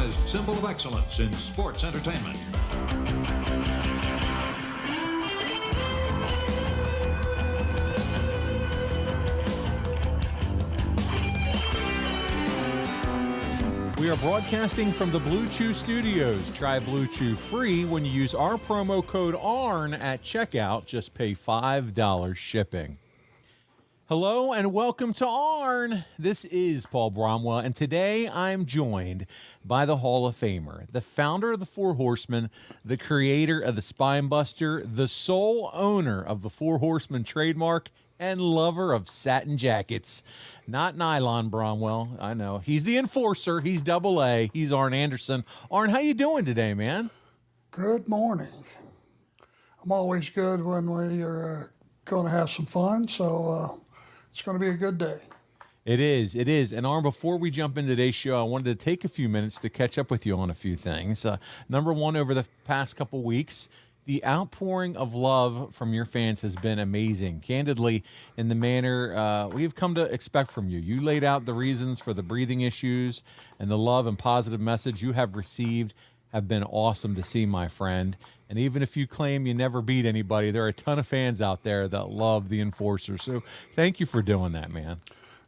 recognized symbol of excellence in sports entertainment. We are broadcasting from the Blue Chew Studios. Try Blue Chew free when you use our promo code ARN at checkout. Just pay $5 shipping. Hello and welcome to Arn. This is Paul Bromwell, and today I'm joined by the Hall of Famer, the founder of the Four Horsemen, the creator of the Spine Buster, the sole owner of the Four Horsemen trademark, and lover of satin jackets. Not nylon, Bromwell. I know. He's the enforcer. He's double A. He's Arn Anderson. Arn, how you doing today, man? Good morning. I'm always good when we are going to have some fun, so it's going to be a good day. It is. It is. And Arn, before we jump into today's show, I wanted to take a few minutes to catch up with you on a few things. Number one, over the past couple weeks, the outpouring of love from your fans has been amazing. Candidly, in the manner we've come to expect from you. You laid out the reasons for the breathing issues, and the love and positive message you have received have been awesome to see, my friend. And even if you claim you never beat anybody, there are a ton of fans out there that love the Enforcer. So thank you for doing that, man.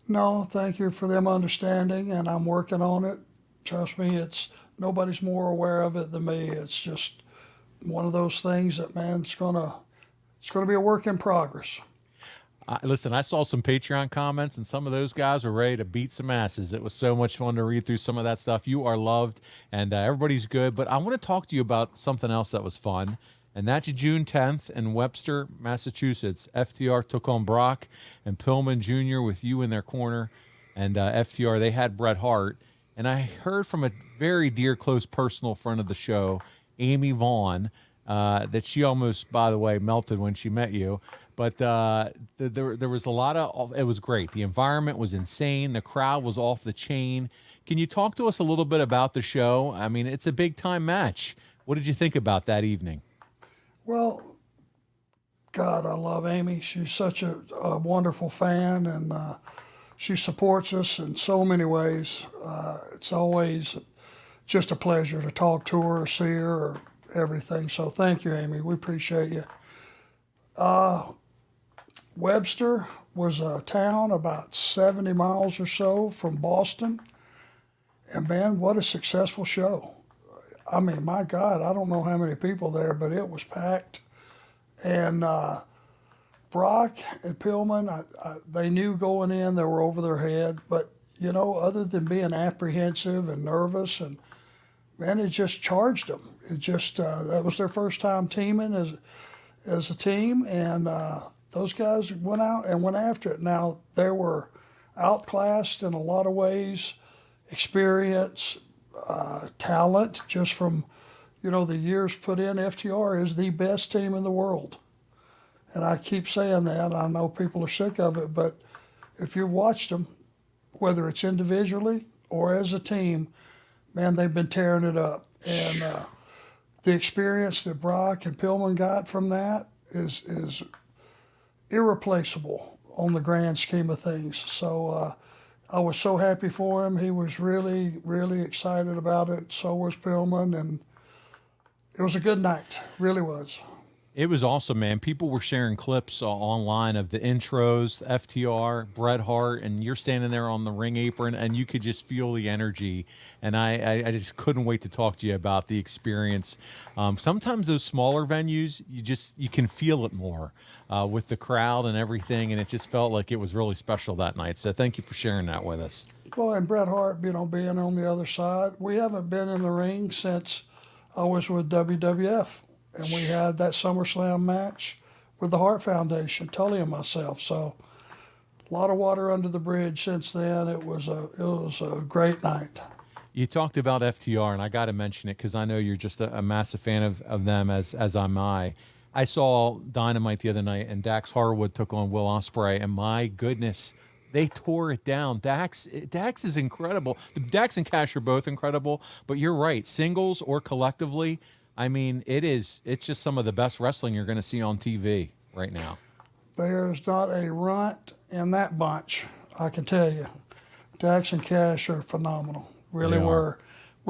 No, thank you for them understanding, and I'm working on it. Trust me, it's nobody's more aware of it than me. It's just one of those things that, man, it's gonna be a work in progress. Listen, I saw some Patreon comments, and some of those guys were ready to beat some asses. It was so much fun to read through some of that stuff. You are loved, and everybody's good. But I want to talk to you about something else that was fun, and that's June 10th in Webster, Massachusetts. FTR took on Brock and Pillman Jr. with you in their corner, and FTR, they had Bret Hart. And I heard from a very dear, close personal friend of the show, Amy Vaughn, that she almost, by the way, melted when she met you. But there was a lot of, it was great. The environment was insane. The crowd was off the chain. Can you talk to us a little bit about the show? I mean, it's a big time match. What did you think about that evening? Well, God, I love Amy. She's such a wonderful fan, and she supports us in so many ways. It's always just a pleasure to talk to her or see her or everything. So thank you, Amy. We appreciate you. Webster was a town about 70 miles or so from Boston. And man, what a successful show. I mean, my God, I don't know how many people there, but it was packed. And Brock and Pillman, they knew going in they were over their head. But, you know, other than being apprehensive and nervous, and man, it just charged them. It just, that was their first time teaming as a team, and those guys went out and went after it. Now, they were outclassed in a lot of ways, experience, talent, just from, you know, the years put in. FTR is the best team in the world. And I keep saying that. I know people are sick of it, but if you've watched them, whether it's individually or as a team, man, they've been tearing it up. And the experience that Brock and Pillman got from that is irreplaceable on the grand scheme of things. So I was so happy for him. He was really, really excited about it. So was Pillman, and it was a good night. Really was. It was awesome, man. People were sharing clips online of the intros, FTR, Bret Hart, and you're standing there on the ring apron, and you could just feel the energy. And I just couldn't wait to talk to you about the experience. Sometimes those smaller venues, you can feel it more with the crowd and everything, and it just felt like it was really special that night. So thank you for sharing that with us. Well, and Bret Hart, you know, being on the other side, we haven't been in the ring since I was with WWF. And we had that SummerSlam match with the Hart Foundation, Tully and myself. So a lot of water under the bridge since then. It was a great night. You talked about FTR, and I got to mention it because I know you're just a massive fan of them, as am I. I saw Dynamite the other night, and Dax Harwood took on Will Ospreay, and my goodness, they tore it down. Dax is incredible. Dax and Cash are both incredible, but you're right, singles or collectively, I mean, it's just some of the best wrestling you're going to see on TV right now. There's not a runt in that bunch, I can tell you. Dax and Cash are phenomenal, really were.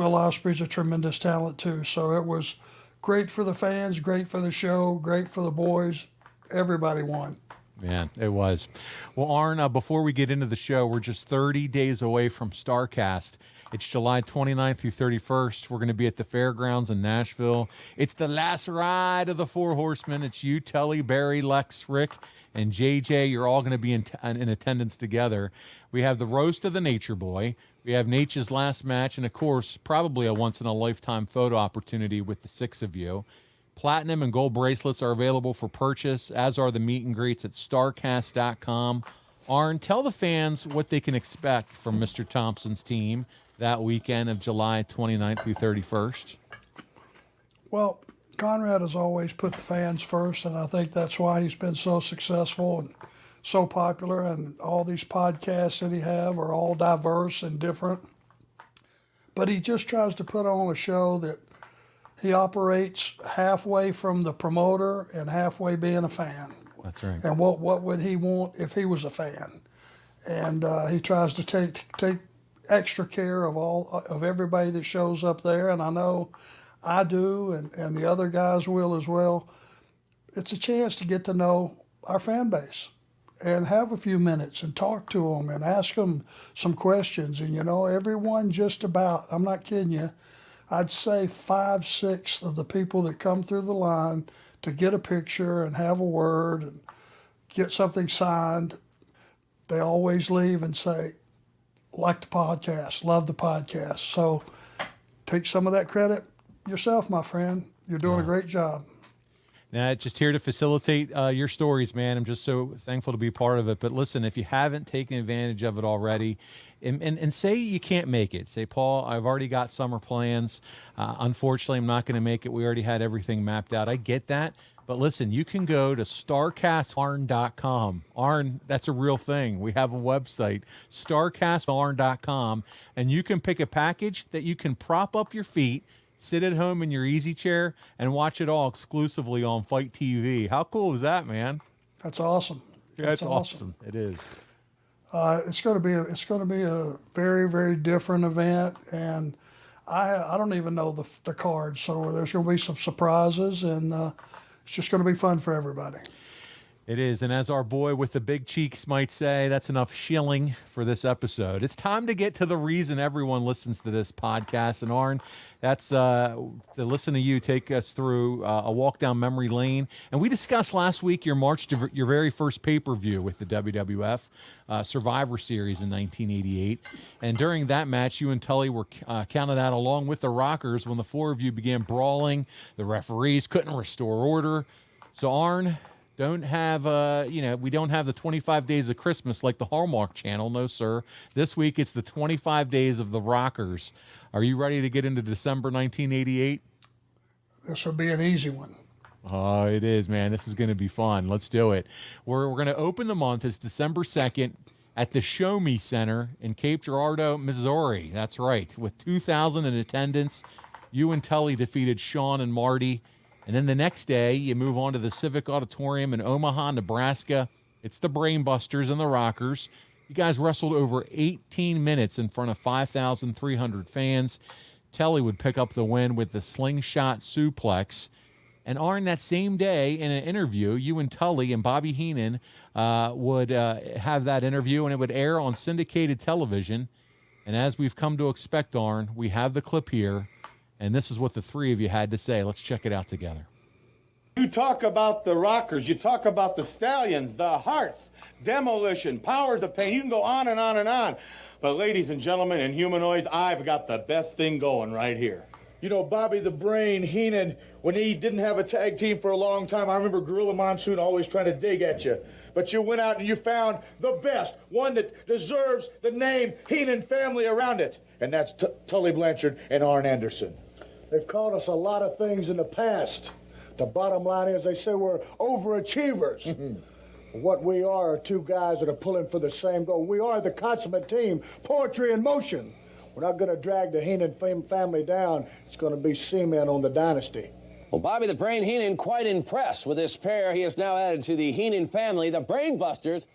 Will Ospreay's a tremendous talent too. So it was great for the fans, great for the show, great for the boys. Everybody won. Man, it was. Well, Arn, before we get into the show, we're just 30 days away from StarCast. It's July 29th through 31st. We're going to be at the fairgrounds in Nashville. It's the last ride of the Four Horsemen. It's you, Tully, Barry, Lex, Rick, and JJ. You're all going to be in attendance together. We have the roast of the Nature Boy. We have Nature's last match, and of course, probably a once-in-a-lifetime photo opportunity with the 6 of you. Platinum and gold bracelets are available for purchase, as are the meet and greets at starcast.com. Arn, tell the fans what they can expect from Mr. Thompson's team that weekend of July 29th through 31st. Well, Conrad has always put the fans first, and I think that's why he's been so successful and so popular, and all these podcasts that he have are all diverse and different. But he just tries to put on a show that he operates halfway from the promoter and halfway being a fan. That's right. And what would he want if he was a fan? And he tries to take extra care of everybody that shows up there, and I know I do, and the other guys will as well. It's a chance to get to know our fan base and have a few minutes and talk to them and ask them some questions. And, everyone just about, I'm not kidding you, I'd say 5/6 of the people that come through the line to get a picture and have a word and get something signed, they always leave and say, like the podcast, love the podcast. So take some of that credit yourself, my friend. You're doing a great job. Now, just here to facilitate your stories, man. I'm just so thankful to be part of it. But listen, if you haven't taken advantage of it already, and say you can't make it, say, Paul, I've already got summer plans. Unfortunately, I'm not going to make it. We already had everything mapped out. I get that. But listen, you can go to starcastarn.com. Arn, that's a real thing. We have a website, starcastarn.com, and you can pick a package that you can prop up your feet, sit at home in your easy chair, and watch it all exclusively on Fight TV. How cool is that, man? That's awesome. That's awesome. It is. It's going to be a very, very different event, and I don't even know the card, so there's going to be some surprises, and it's just going to be fun for everybody. It is, and as our boy with the big cheeks might say, that's enough shilling for this episode. It's time to get to the reason everyone listens to this podcast. And Arn, that's to listen to you take us through a walk down memory lane. And we discussed last week your march to your very first pay-per-view with the WWF Survivor Series in 1988. And during that match, you and Tully were counted out along with the Rockers when the 4 of you began brawling. The referees couldn't restore order. So Arn, don't have, we don't have the 25 days of Christmas like the Hallmark Channel. No, sir. This week, it's the 25 days of the Rockers. Are you ready to get into December 1988? This will be an easy one. Oh, it is, man. This is going to be fun. Let's do it. We're going to open the month. It's December 2nd at the Show Me Center in Cape Girardeau, Missouri. That's right. With 2,000 in attendance, you and Tully defeated Sean and Marty. And then the next day, you move on to the Civic Auditorium in Omaha, Nebraska. It's the Brainbusters and the Rockers. You guys wrestled over 18 minutes in front of 5,300 fans. Tully would pick up the win with the slingshot suplex. And Arn, that same day in an interview, you and Tully and Bobby Heenan would have that interview, and it would air on syndicated television. And as we've come to expect, Arn, we have the clip here. And this is what the 3 of you had to say. Let's check it out together. You talk about the Rockers, you talk about the Stallions, the Hearts, Demolition, Powers of Pain. You can go on and on and on. But ladies and gentlemen and humanoids, I've got the best thing going right here. You know, Bobby the Brain Heenan, when he didn't have a tag team for a long time, I remember Gorilla Monsoon always trying to dig at you. But you went out and you found the best, one that deserves the name Heenan family around it. And that's Tully Blanchard and Arn Anderson. They've called us a lot of things in the past. The bottom line is they say we're overachievers. What we are 2 guys that are pulling for the same goal. We are the consummate team, poetry in motion. We're not going to drag the Heenan family down. It's going to be cement on the dynasty. Well, Bobby the Brain Heenan quite impressed with this pair he has now added to the Heenan family, the Brainbusters.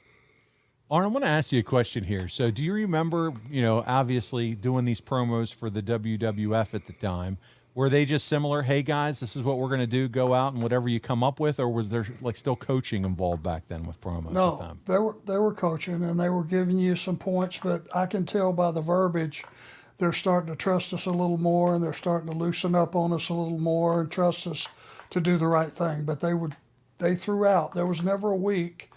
Arn, I want to ask you a question here. So, do you remember, obviously doing these promos for the WWF at the time? Were they just similar? Hey guys, this is what we're going to do. Go out and whatever you come up with, or was there like still coaching involved back then with promos? No, they were coaching and they were giving you some points, but I can tell by the verbiage they're starting to trust us a little more and they're starting to loosen up on us a little more and trust us to do the right thing. But they threw out. There was never a week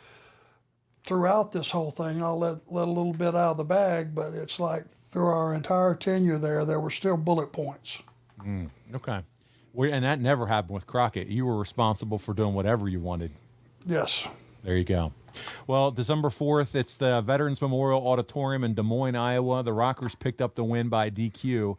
throughout this whole thing. I'll let a little bit out of the bag, but it's like through our entire tenure there were still bullet points. Okay. And that never happened with Crockett. You were responsible for doing whatever you wanted. Yes. There you go. Well, December 4th, it's the Veterans Memorial Auditorium in Des Moines, Iowa. The Rockers picked up the win by DQ.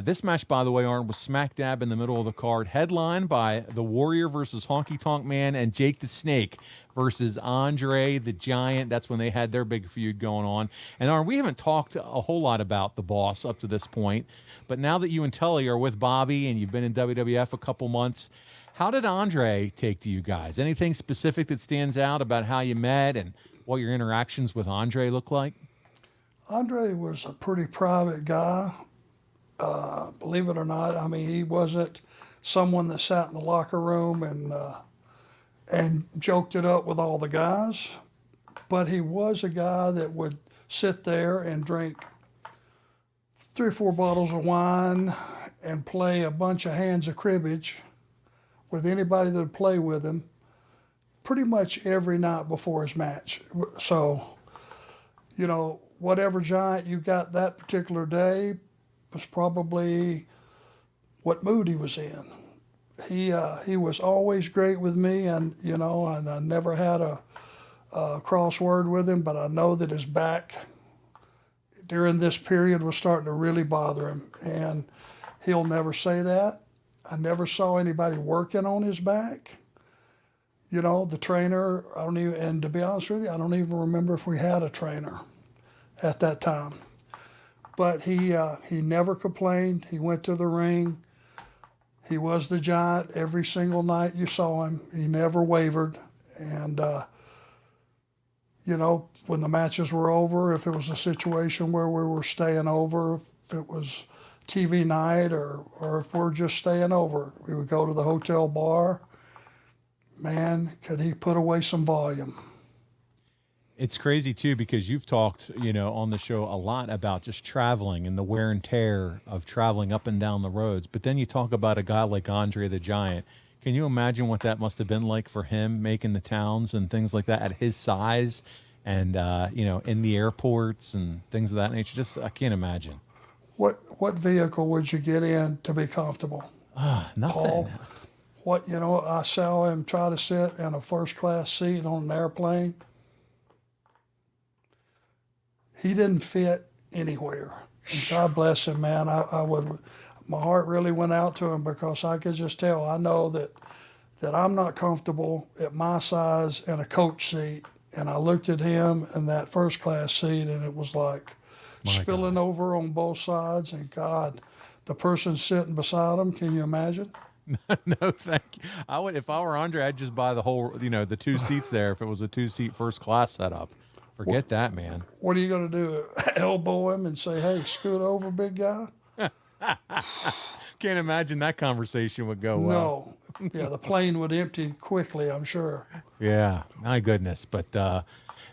This match, by the way, Arn, was smack dab in the middle of the card, headlined by the Warrior versus Honky Tonk Man and Jake the Snake versus Andre the Giant. That's when they had their big feud going on. And Arn, we haven't talked a whole lot about the Boss up to this point, but now that you and Tully are with Bobby and you've been in WWF a couple months, how did Andre take to you guys? Anything specific that stands out about how you met and what your interactions with Andre look like? Andre was a pretty private guy. Believe it or not, I mean, he wasn't someone that sat in the locker room and joked it up with all the guys, but he was a guy that would sit there and drink 3 or 4 bottles of wine and play a bunch of hands of cribbage with anybody that would play with him pretty much every night before his match. So, whatever giant you got that particular day was probably what mood he was in. He was always great with me, and and I never had a crossword with him, but I know that his back during this period was starting to really bother him, and he'll never say that. I never saw anybody working on his back. The trainer, and to be honest with you, I don't even remember if we had a trainer at that time. But he never complained. He went to the ring. He was the Giant every single night you saw him. He never wavered. And, when the matches were over, if it was a situation where we were staying over, if it was TV night or if we're just staying over, we would go to the hotel bar. Man, could he put away some volume. It's crazy, too, because you've talked, on the show a lot about just traveling and the wear and tear of traveling up and down the roads. But then you talk about a guy like Andre the Giant. Can you imagine what that must have been like for him making the towns and things like that at his size and, in the airports and things of that nature? Just, I can't imagine. What vehicle would you get in to be comfortable? Nothing. Paul, I saw him try to sit in a first-class seat on an airplane. He didn't fit anywhere. And God bless him, man. My heart really went out to him because I could just tell. I know that I'm not comfortable at my size in a coach seat. And I looked at him in that first class seat, and it was like spilling over on both sides. And God, the person sitting beside him, can you imagine? No, thank you. I would, if I were Andre, I'd just buy the whole, the 2 seats there if it was a 2-seat first class setup. Forget that, man. What are you going to do? Elbow him and say, hey, scoot over, big guy? Can't imagine that conversation would go well. No. Yeah, the plane would empty quickly, I'm sure. Yeah, my goodness. But,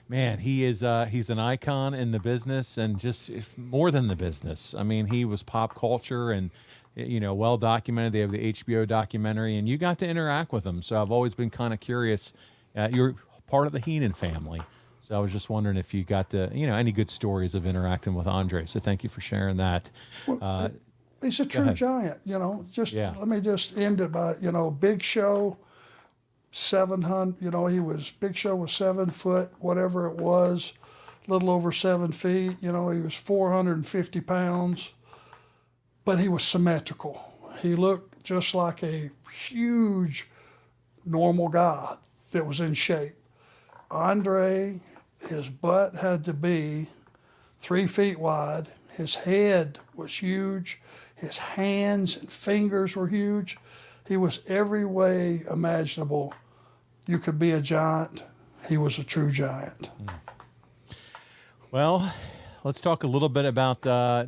man, he's an icon in the business and just more than the business. I mean, he was pop culture and, well documented. They have the HBO documentary, and you got to interact with him. So I've always been kind of curious. You're part of the Heenan family. So I was just wondering if you got to, any good stories of interacting with Andre. So thank you for sharing that. Well, he's a true giant, Let me just end it by, Big Show, 700, Big Show was 7 foot, whatever it was, a little over 7 feet. He was 450 pounds, but he was symmetrical. He looked just like a huge, normal guy that was in shape. Andre, his butt had to be 3 feet wide. His head was huge. His hands and fingers were huge. He was every way imaginable. You could be a giant. He was a true giant. Well, let's talk a little bit about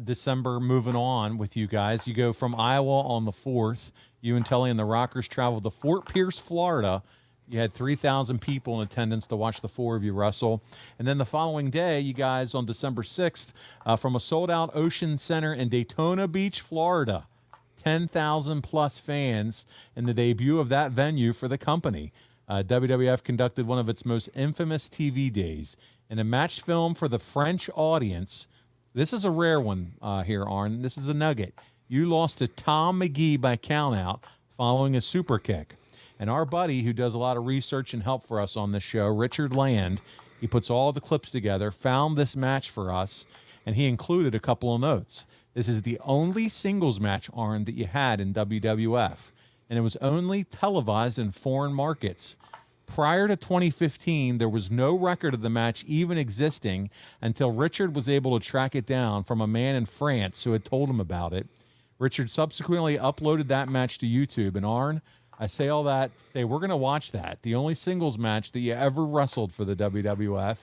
December moving on with you guys. You go from Iowa on the 4th. You and Tully and the Rockers traveled to Fort Pierce, Florida. You had 3,000 people in attendance to watch the four of you wrestle. And then the following day, you guys on December 6th, from a sold-out Ocean Center in Daytona Beach, Florida, 10,000 plus fans in the debut of that venue for the company. WWF conducted one of its most infamous TV days. In a match film for the French audience, this is a rare one here, Arn. This is a nugget. You lost to Tom Magee by countout following a super kick. And our buddy, who does a lot of research and help for us on this show, Richard Land, he puts all the clips together, found this match for us, and he included a couple of notes. This is the only singles match, Arn, that you had in WWF, and it was only televised in foreign markets. Prior to 2015, there was no record of the match even existing until Richard was able to track it down from a man in France who had told him about it. Richard subsequently uploaded that match to YouTube, and Arn, I say all that to say we're going to watch that. The only singles match that you ever wrestled for the WWF.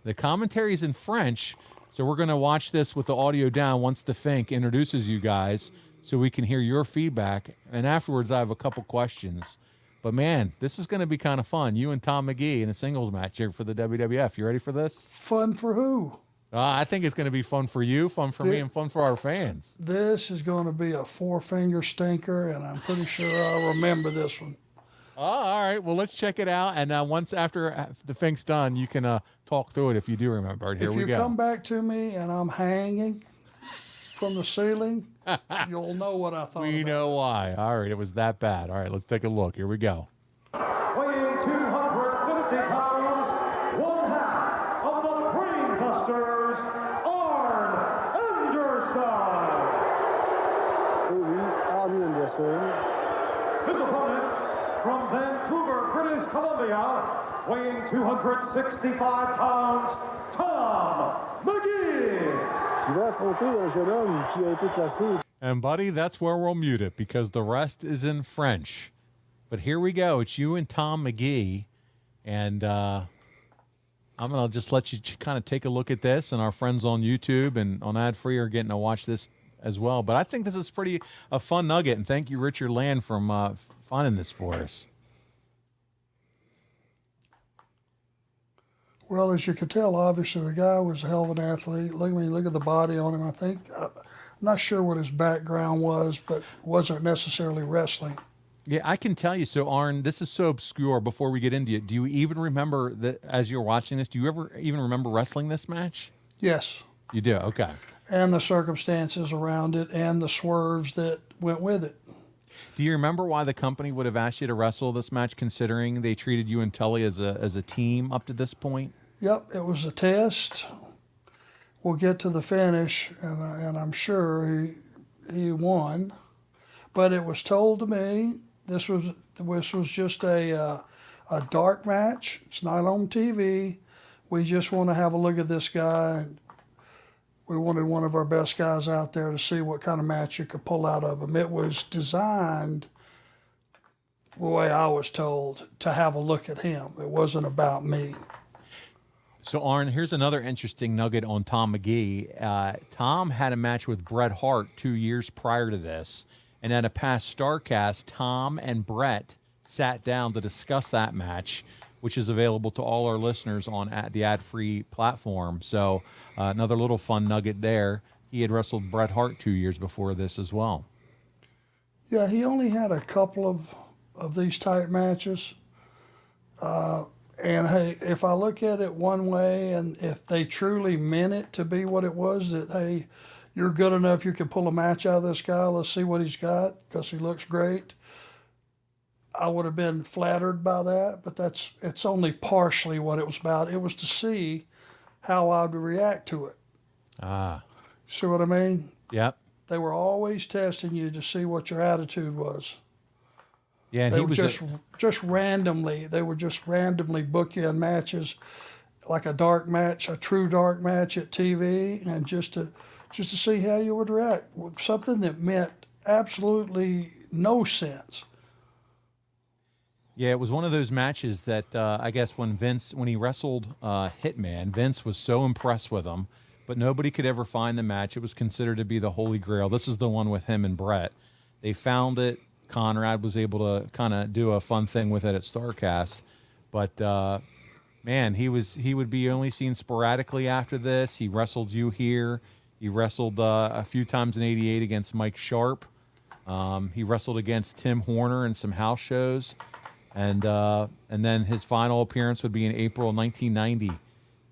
The commentary is in French, so we're going to watch this with the audio down once the Fink introduces you guys so we can hear your feedback. And afterwards, I have a couple questions. But, man, this is going to be kind of fun. You and Tom Magee in a singles match here for the WWF. You ready for this? Fun for who? I think it's going to be fun for you, fun for me, and fun for our fans. This is going to be a four-finger stinker, and I'm pretty sure I'll remember this one. Oh, all right. Well, let's check it out. And once after the Fink's done, you can talk through it if you do remember it. Here we go. If you come back to me and I'm hanging from the ceiling, you'll know what I thought We about. know why. All right. It was that bad. All right. Let's take a look. Here we go. Weighing 250 pounds, one half of the Brainbusters, Arn Anderson. Oui, Arn Anderson. His opponent from Vancouver, British Columbia, weighing 265 pounds, Tom Magee. Qui va affronter un jeune homme qui a été classé. And, buddy, that's where we'll mute it because the rest is in French. But here we go. It's you and Tom Magee. And I'm going to just let you kind of take a look at this. And our friends on YouTube and on Ad Free are getting to watch this as well. But I think this is pretty a fun nugget. And thank you, Richard Land, from finding this for us. Well, as you could tell, obviously the guy was a hell of an athlete. Look at the body on him. I think I'm not sure what his background was, but wasn't necessarily wrestling. Yeah, I can tell you. So, Arn, this is so obscure. Before we get into it, do you even remember that as you're watching this? Do you ever even remember wrestling this match? Yes. You do. Okay. And the circumstances around it and the swerves that went with it. Do you remember why the company would have asked you to wrestle this match, considering they treated you and Tully as a team up to this point? Yep, it was a test. We'll get to the finish, and I'm sure he won. But it was told to me this was just a dark match. It's not on TV. We just want to have a look at this guy. We wanted one of our best guys out there to see what kind of match you could pull out of him. It was designed, the way I was told, to have a look at him. It wasn't about me. So, Arn, here's another interesting nugget on Tom Magee. Tom had a match with Bret Hart 2 years prior to this. And at a past StarCast, Tom and Bret sat down to discuss that match, which is available to all our listeners on the ad-free platform. So another little fun nugget there. He had wrestled Bret Hart 2 years before this as well. Yeah, he only had a couple of these type matches. And, hey, if I look at it one way, and if they truly meant it to be what it was, that, hey, you're good enough, you can pull a match out of this guy, let's see what he's got, because he looks great, I would have been flattered by that, but it's only partially what it was about. It was to see how I would react to it. Ah. See what I mean? Yep. They were always testing you to see what your attitude was. Yeah, and They he were was just randomly. They would just randomly book you in matches, like a dark match, a true dark match at TV, and just to see how you would react with something that meant absolutely no sense. Yeah, it was one of those matches that I guess when he wrestled Hitman, Vince was so impressed with him, but nobody could ever find the match. It was considered to be the Holy Grail. This is the one with him and Brett. They found it. Conrad was able to kind of do a fun thing with it at StarCast, but man, he would be only seen sporadically after this. He wrestled you here. He wrestled a few times in '88 against Mike Sharp. He wrestled against Tim Horner in some house shows. And then his final appearance would be in April 1990,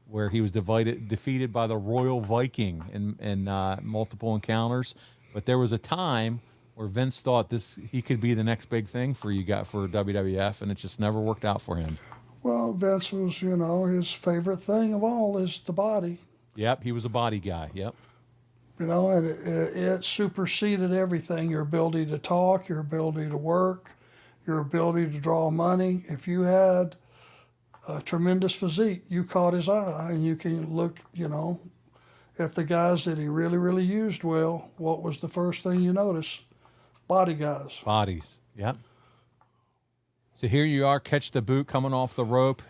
where he was defeated by the Royal Viking in multiple encounters. But there was a time where Vince thought he could be the next big thing for WWF, and it just never worked out for him. Well, Vince was, his favorite thing of all is the body. Yep, he was a body guy. Yep. And it superseded everything: your ability to talk, your ability to work, your ability to draw money. If you had a tremendous physique, you caught his eye, and you can look, at the guys that he really, really used well. What was the first thing you notice? Body guys. Bodies. Yep. So here you are, catch the boot coming off the rope.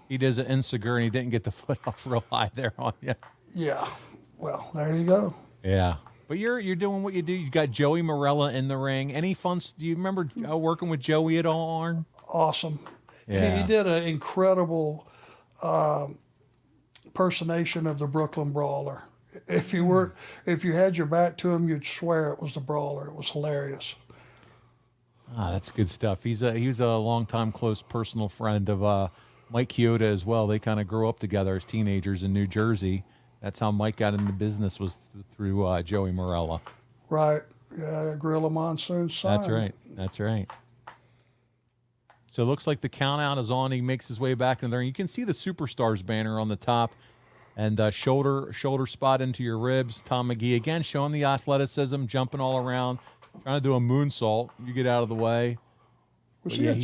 He does an insegure, and he didn't get the foot off real high there on you. Yeah. Well, there you go. Yeah. But you're doing what you do. You got Joey Morella in the ring. Any fun? Do you remember working with Joey at all, Arn? Awesome. Yeah. He did an incredible impersonation of the Brooklyn Brawler. If you had your back to him, you'd swear it was the Brawler. It was hilarious. Ah, that's good stuff. He was a longtime close personal friend of Mike Chioda as well. They kind of grew up together as teenagers in New Jersey. That's how Mike got into business, was through Joey Morella. Right. Yeah, Gorilla Monsoon sign. That's right. So it looks like the count out is on. He makes his way back in there. You can see the Superstars banner on the top, and shoulder spot into your ribs. Tom Magee again showing the athleticism, jumping all around, trying to do a moonsault. You get out of the way. Was he a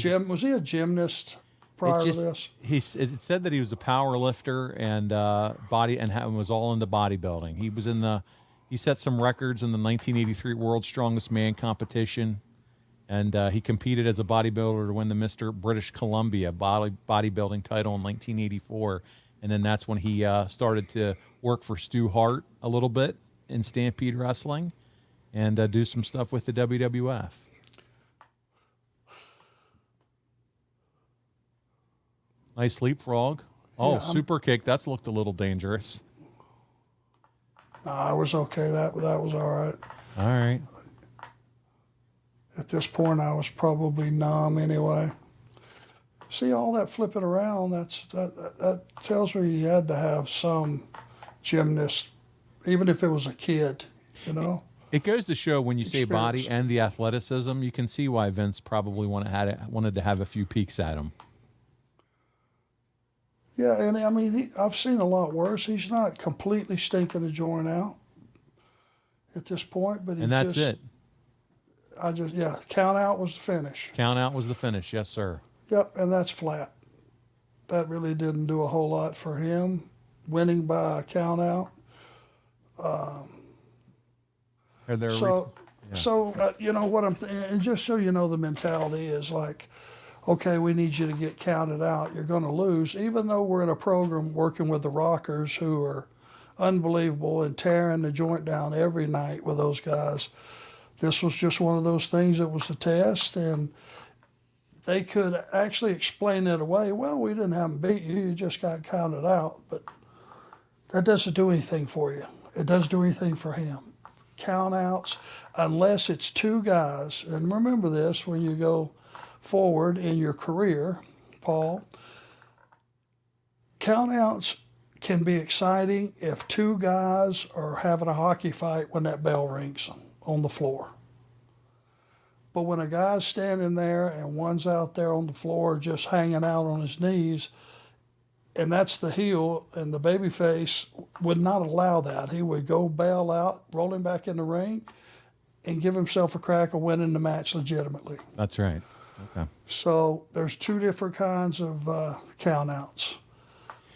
gymnast prior to this? It said that he was a power lifter and was all into bodybuilding. He set some records in the 1983 World's Strongest Man competition, and he competed as a bodybuilder to win the Mr. British Columbia bodybuilding title in 1984. And then that's when he started to work for Stu Hart a little bit in Stampede Wrestling and do some stuff with the WWF. Nice leapfrog. Oh, yeah, super kick. That's looked a little dangerous. I was okay. That was all right. All right. At this point, I was probably numb anyway. See, all that flipping around, that tells me you had to have some gymnast, even if it was a kid, It goes to show when you say Experience. body and the athleticism, you can see why Vince probably wanted to have a few peeks at him. Yeah, and I mean, I've seen a lot worse. He's not completely stinking the joint out at this point, but that's it. Count out was the finish. Count out was the finish, yes, sir. Yep, and that's flat. That really didn't do a whole lot for him, winning by a count out. And just so you know, the mentality is like, okay, we need you to get counted out. You're going to lose, even though we're in a program working with the Rockers, who are unbelievable and tearing the joint down every night with those guys. This was just one of those things that was a test, and they could actually explain it away. Well, we didn't have them beat you. You just got counted out. But that doesn't do anything for you. It doesn't do anything for him. Count-outs, unless it's two guys, and remember this when you go forward in your career, Paul, count-outs can be exciting if two guys are having a hockey fight when that bell rings on the floor. But when a guy's standing there and one's out there on the floor just hanging out on his knees, and that's the heel, and the babyface would not allow that. He would go bail out, roll him back in the ring, and give himself a crack of winning the match legitimately. That's right. Okay. So there's two different kinds of countouts.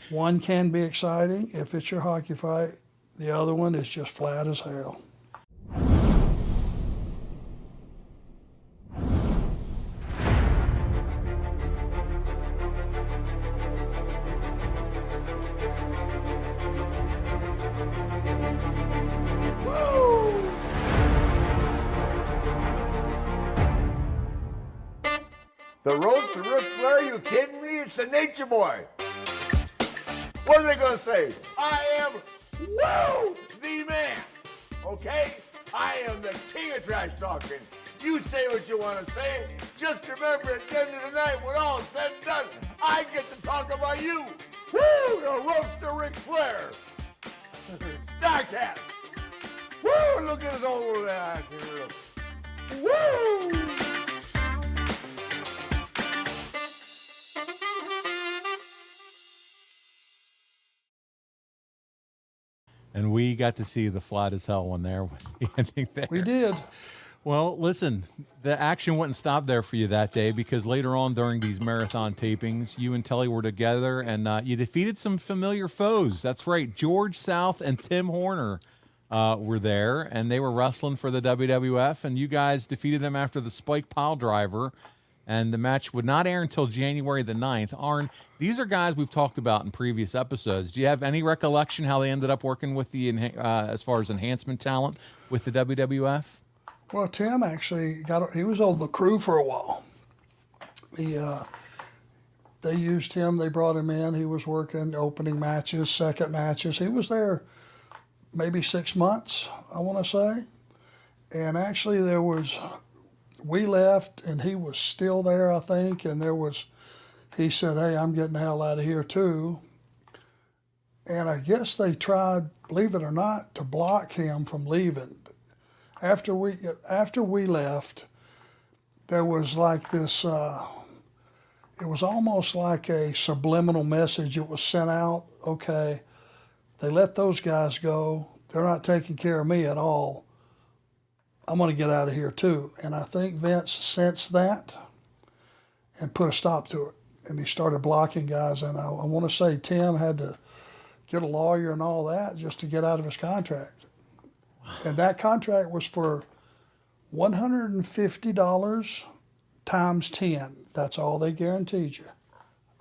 One can be exciting if it's your hockey fight. The other one is just flat as hell. The roast to Ric Flair? You kidding me? It's the Nature Boy. What are they going to say? I am, the man. Okay? I am the king of trash talking. You say what you want to say. Just remember at the end of the night, when all is said and done, I get to talk about you. Woo! The roast to Ric Flair. Starcat. Woo! Look at his old ass here. Woo! And we got to see the flat as hell one there with the ending there. We did. Well, listen, the action wouldn't stop there for you that day, because later on during these marathon tapings, you and Tully were together, and you defeated some familiar foes. That's right. George South and Tim Horner were there, and they were wrestling for the WWF, and you guys defeated them after the Spike Pile Driver, and the match would not air until January the 9th. Arn, these are guys we've talked about in previous episodes. Do you have any recollection how they ended up working with the as far as enhancement talent with the WWF? Well, Tim actually he was on the crew for a while. They used him, they brought him in, he was working opening matches, second matches. He was there maybe 6 months, I want to say. And actually we left and he was still there, I think, and he said, hey, I'm getting the hell out of here too. And I guess they tried, believe it or not, to block him from leaving. After we left, there was like this, it was almost like a subliminal message. It was sent out, okay, they let those guys go. They're not taking care of me at all. I'm going to get out of here too. And I think Vince sensed that and put a stop to it. And he started blocking guys. And I want to say Tim had to get a lawyer and all that just to get out of his contract. And that contract was for $150 times 10. That's all they guaranteed you.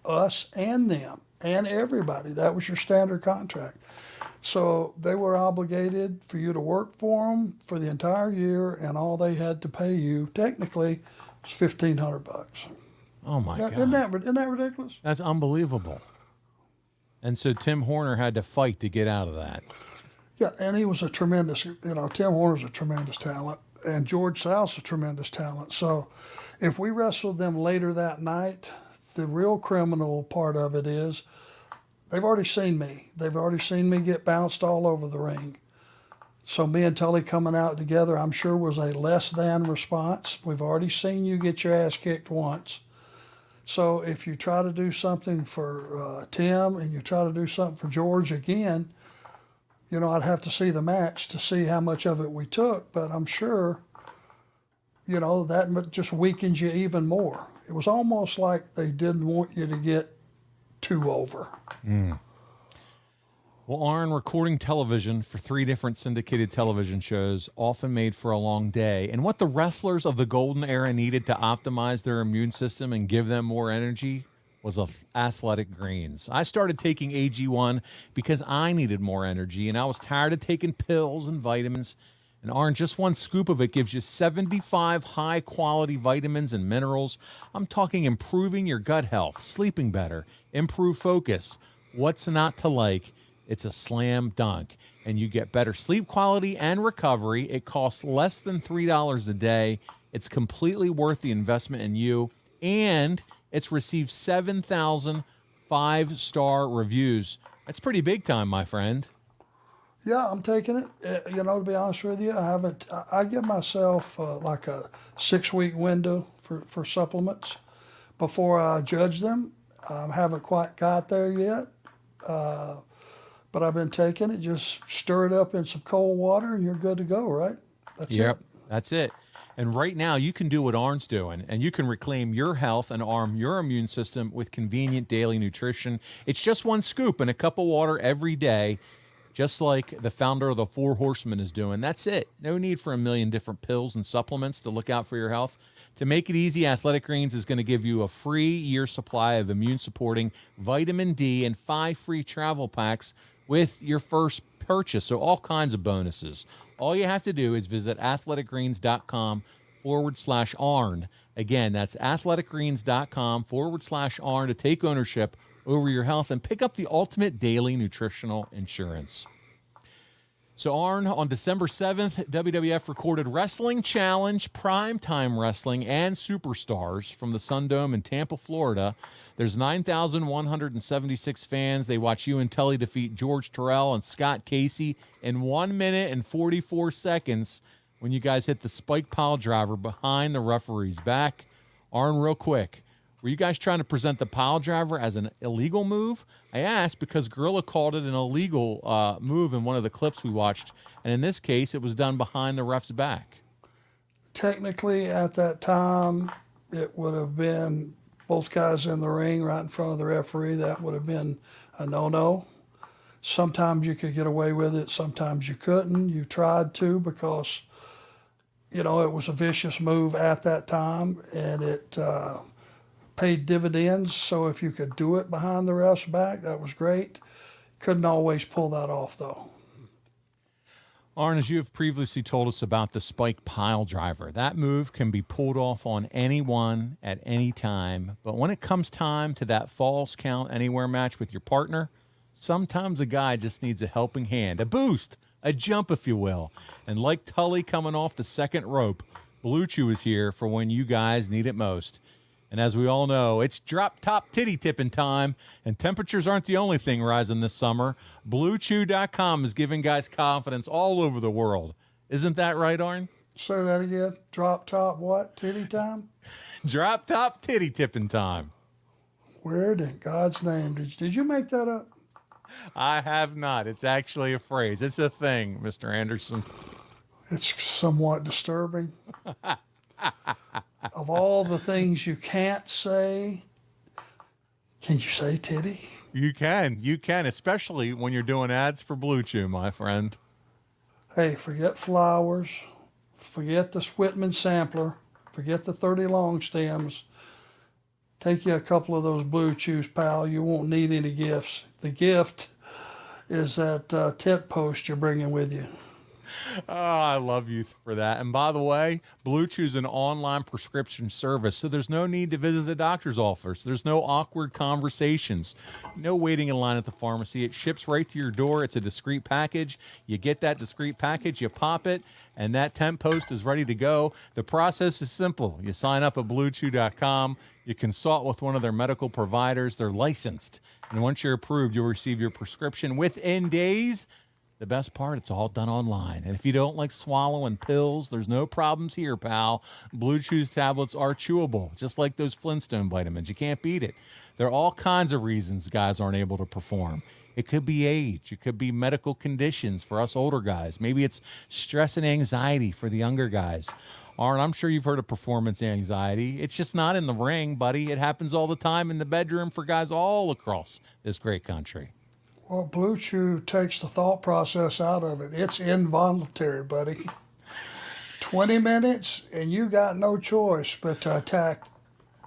Us and them and everybody. That was your standard contract. So they were obligated for you to work for them for the entire year, and all they had to pay you technically was $1,500. Oh my God! Isn't that ridiculous? That's unbelievable. And so Tim Horner had to fight to get out of that. Yeah, and he was a tremendous. Tim Horner's a tremendous talent, and George South's a tremendous talent. So, if we wrestled them later that night, the real criminal part of it is they've already seen me. They've already seen me get bounced all over the ring. So me and Tully coming out together, I'm sure, was a less than response. We've already seen you get your ass kicked once. So if you try to do something for Tim and you try to do something for George again, I'd have to see the match to see how much of it we took. But I'm sure, that just weakens you even more. It was almost like they didn't want you to get too over. Mm. Well, Arn, recording television for 3 different syndicated television shows often made for a long day. And what the wrestlers of the golden era needed to optimize their immune system and give them more energy was athletic greens. I started taking AG1 because I needed more energy, and I was tired of taking pills and vitamins. And Arn, just one scoop of it gives you 75 high-quality vitamins and minerals. I'm talking improving your gut health, sleeping better, improve focus. What's not to like? It's a slam dunk. And you get better sleep quality and recovery. It costs less than $3 a day. It's completely worth the investment in you. And it's received 7,000 5-star reviews. That's pretty big time, my friend. Yeah, I'm taking it. To be honest with you, I give myself like a 6-week window for supplements before I judge them. I haven't quite got there yet, but I've been taking it. Just stir it up in some cold water and you're good to go, right? That's it. That's it. And right now, you can do what Arn's doing, and you can reclaim your health and arm your immune system with convenient daily nutrition. It's just one scoop in a cup of water every day, just like the founder of the 4 Horsemen is doing. That's it. No need for a million different pills and supplements to look out for your health. To make it easy, Athletic Greens is going to give you a free year supply of immune-supporting vitamin D and 5 free travel packs with your first purchase. So all kinds of bonuses. All you have to do is visit athleticgreens.com/Arn. Again, that's athleticgreens.com/Arn to take ownership over your health and pick up the ultimate daily nutritional insurance. So, Arn, on December 7th, WWF recorded Wrestling Challenge, Primetime Wrestling, and Superstars from the Sundome in Tampa, Florida. There's 9,176 fans. They watch you and Tully defeat George Terrell and Scott Casey in 1 minute and 44 seconds when you guys hit the spike pile driver behind the referee's back. Arn, real quick, were you guys trying to present the pile driver as an illegal move? I asked because Gorilla called it an illegal move in one of the clips we watched, and in this case, it was done behind the ref's back. Technically, at that time, it would have been both guys in the ring right in front of the referee. That would have been a no-no. Sometimes you could get away with it. Sometimes you couldn't. You tried to because, it was a vicious move at that time, and it paid dividends. So if you could do it behind the ref's back, that was great. Couldn't always pull that off, though. Arn, as you have previously told us about the spike pile driver, that move can be pulled off on anyone at any time. But when it comes time to that falls count anywhere match with your partner, sometimes a guy just needs a helping hand, a boost, a jump, if you will. And like Tully coming off the second rope, Blue Chew is here for when you guys need it most. And as we all know, it's drop-top titty tipping time, and temperatures aren't the only thing rising this summer. BlueChew.com is giving guys confidence all over the world. Isn't that right, Arn? Say that again. Drop-top what? Titty time? Drop-top titty tipping time. Where in God's name? Did you make that up? I have not. It's actually a phrase. It's a thing, Mr. Anderson. It's somewhat disturbing. Of all the things you can't say, can you say titty? You can, especially when you're doing ads for Blue Chew, my friend. Hey, forget flowers, forget the Whitman sampler, forget the 30 long stems. Take you a couple of those Blue Chews, pal. You won't need any gifts. The gift is that tent post you're bringing with you. Oh, I love you for that. And by the way, Blue Chew's an online prescription service, so there's no need to visit the doctor's office. There's no awkward conversations, no waiting in line at the pharmacy. It ships right to your door. It's a discreet package. You get that discreet package, you pop it, and that tent post is ready to go. The process is simple. You sign up at BlueChew.com. You consult with one of their medical providers. They're licensed. And once you're approved, you'll receive your prescription within days. The best part, it's all done online. And if you don't like swallowing pills, there's no problems here, pal. Blue Chew's tablets are chewable, just like those Flintstone vitamins. You can't beat it. There are all kinds of reasons guys aren't able to perform. It could be age. It could be medical conditions for us older guys. Maybe it's stress and anxiety for the younger guys. Arn, I'm sure you've heard of performance anxiety. It's just not in the ring, buddy. It happens all the time in the bedroom for guys all across this great country. Well, Blue Chew takes the thought process out of it. It's involuntary, buddy. 20 minutes, and you got no choice but to attack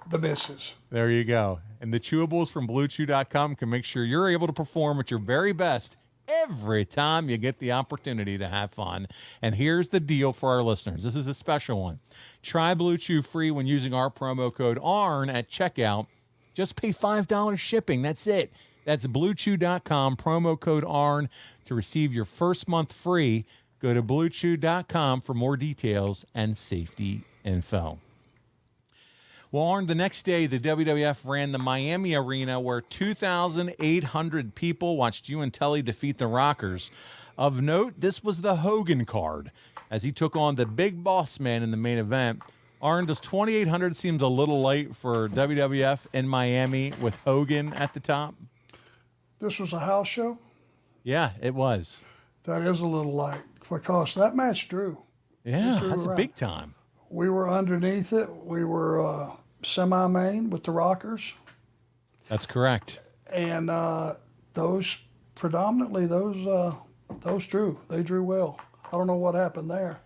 the misses. There you go. And the chewables from BlueChew.com can make sure you're able to perform at your very best every time you get the opportunity to have fun. And here's the deal for our listeners. This is a special one. Try Blue Chew free when using our promo code ARN at checkout. Just pay $5 shipping. That's it. That's BlueChew.com, promo code ARN to receive your first month free. Go to BlueChew.com for more details and safety info. Well, Arn, the next day, the WWF ran the Miami Arena where 2,800 people watched you and Tully defeat the Rockers. Of note, this was the Hogan card as he took on the Big Boss Man in the main event. Arn, does 2,800 seems a little light for WWF in Miami with Hogan at the top? This was a house show? Yeah, it was. That is a little light because that match drew. Yeah, that's a big time. We were underneath it. We were semi-main with the Rockers. That's correct. And those predominantly, those drew. They drew well. I don't know what happened there.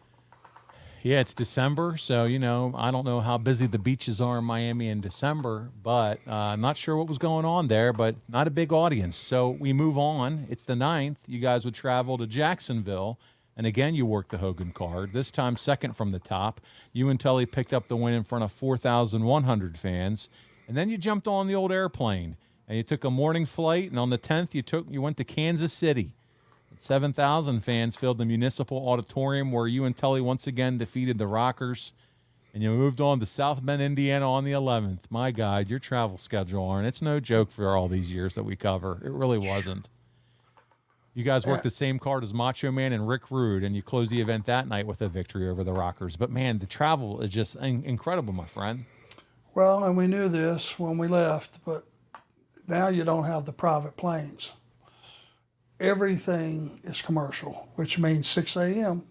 Yeah, it's December, so, I don't know how busy the beaches are in Miami in December, but I'm not sure what was going on there, but not a big audience. So we move on. It's the 9th. You guys would travel to Jacksonville And again, you worked the Hogan card, this time second from the top. You and Tully picked up the win in front of 4,100 fans. And then you jumped on the old airplane, and you took a morning flight, and on the 10th, you went to Kansas City. 7,000 fans filled the Municipal Auditorium, where you and Tully once again defeated the Rockers. And you moved on to South Bend, Indiana on the 11th. My God, your travel schedule, Arn, it's no joke for all these years that we cover. It really wasn't. You guys worked the same card as Macho Man and Rick Rude, and you closed the event that night with a victory over the Rockers. But, man, the travel is just incredible, my friend. Well, and we knew this when we left, but now you don't have the private planes. Everything is commercial, which means 6 a.m.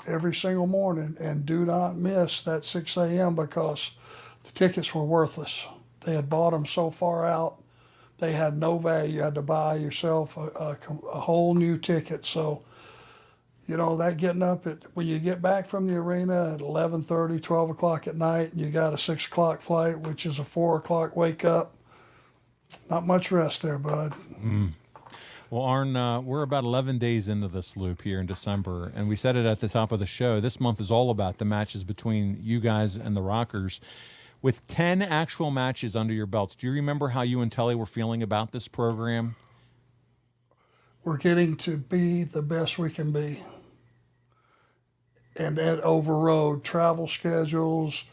every single morning, and do not miss that 6 a.m. because the tickets were worthless. They had bought them so far out, they had no value. You had to buy yourself a whole new ticket. So, you know, that getting up when you get back from the arena at 11:30, 12 o'clock at night, and you got a 6 o'clock flight, which is a 4 o'clock wake up, not much rest there, bud. Well, Arn, we're about 11 days into this loop here in December, and we said it at the top of the show. This month is all about the matches between you guys and the Rockers. With 10 actual matches under your belts, do you remember how you and Tully were feeling about this program? We're getting to be the best we can be. And that overrode travel schedules.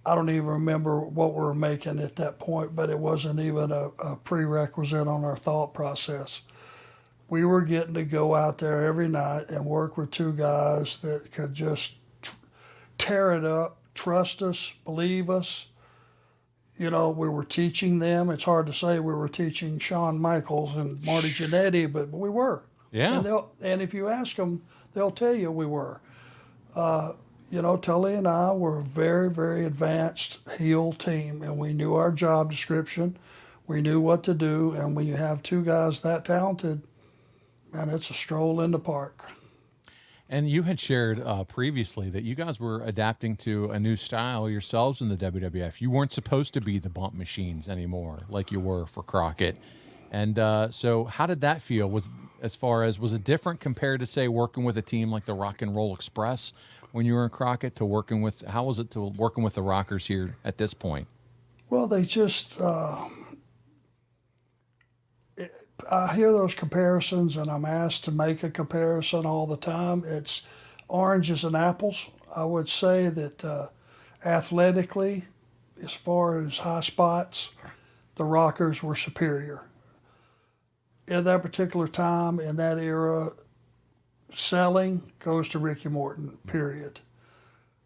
I don't even remember what we were making at that point, but it wasn't even a prerequisite on our thought process. We were getting to go out there every night and work with two guys that could just tear it up, trust us, believe us. You know, we were teaching them. It's hard to say we were teaching Shawn Michaels and Marty Jannetty, but we were. Yeah. And if you ask them, they'll tell you we were. You know, Tully and I were a very, very advanced heel team, and we knew our job description. We knew what to do, and when you have two guys that talented, man, it's a stroll in the park. And you had shared previously that you guys were adapting to a new style yourselves in the WWF. You weren't supposed to be the bump machines anymore like you were for Crockett. And so how did that feel? Was it different compared to, say, working with a team like the Rock and Roll Express when you were in Crockett how was it to working with the Rockers here at this point? Well, they just, I hear those comparisons, and I'm asked to make a comparison all the time. It's oranges and apples. I would say that athletically, as far as high spots, the Rockers were superior. In that particular time, in that era, selling goes to Ricky Morton, period.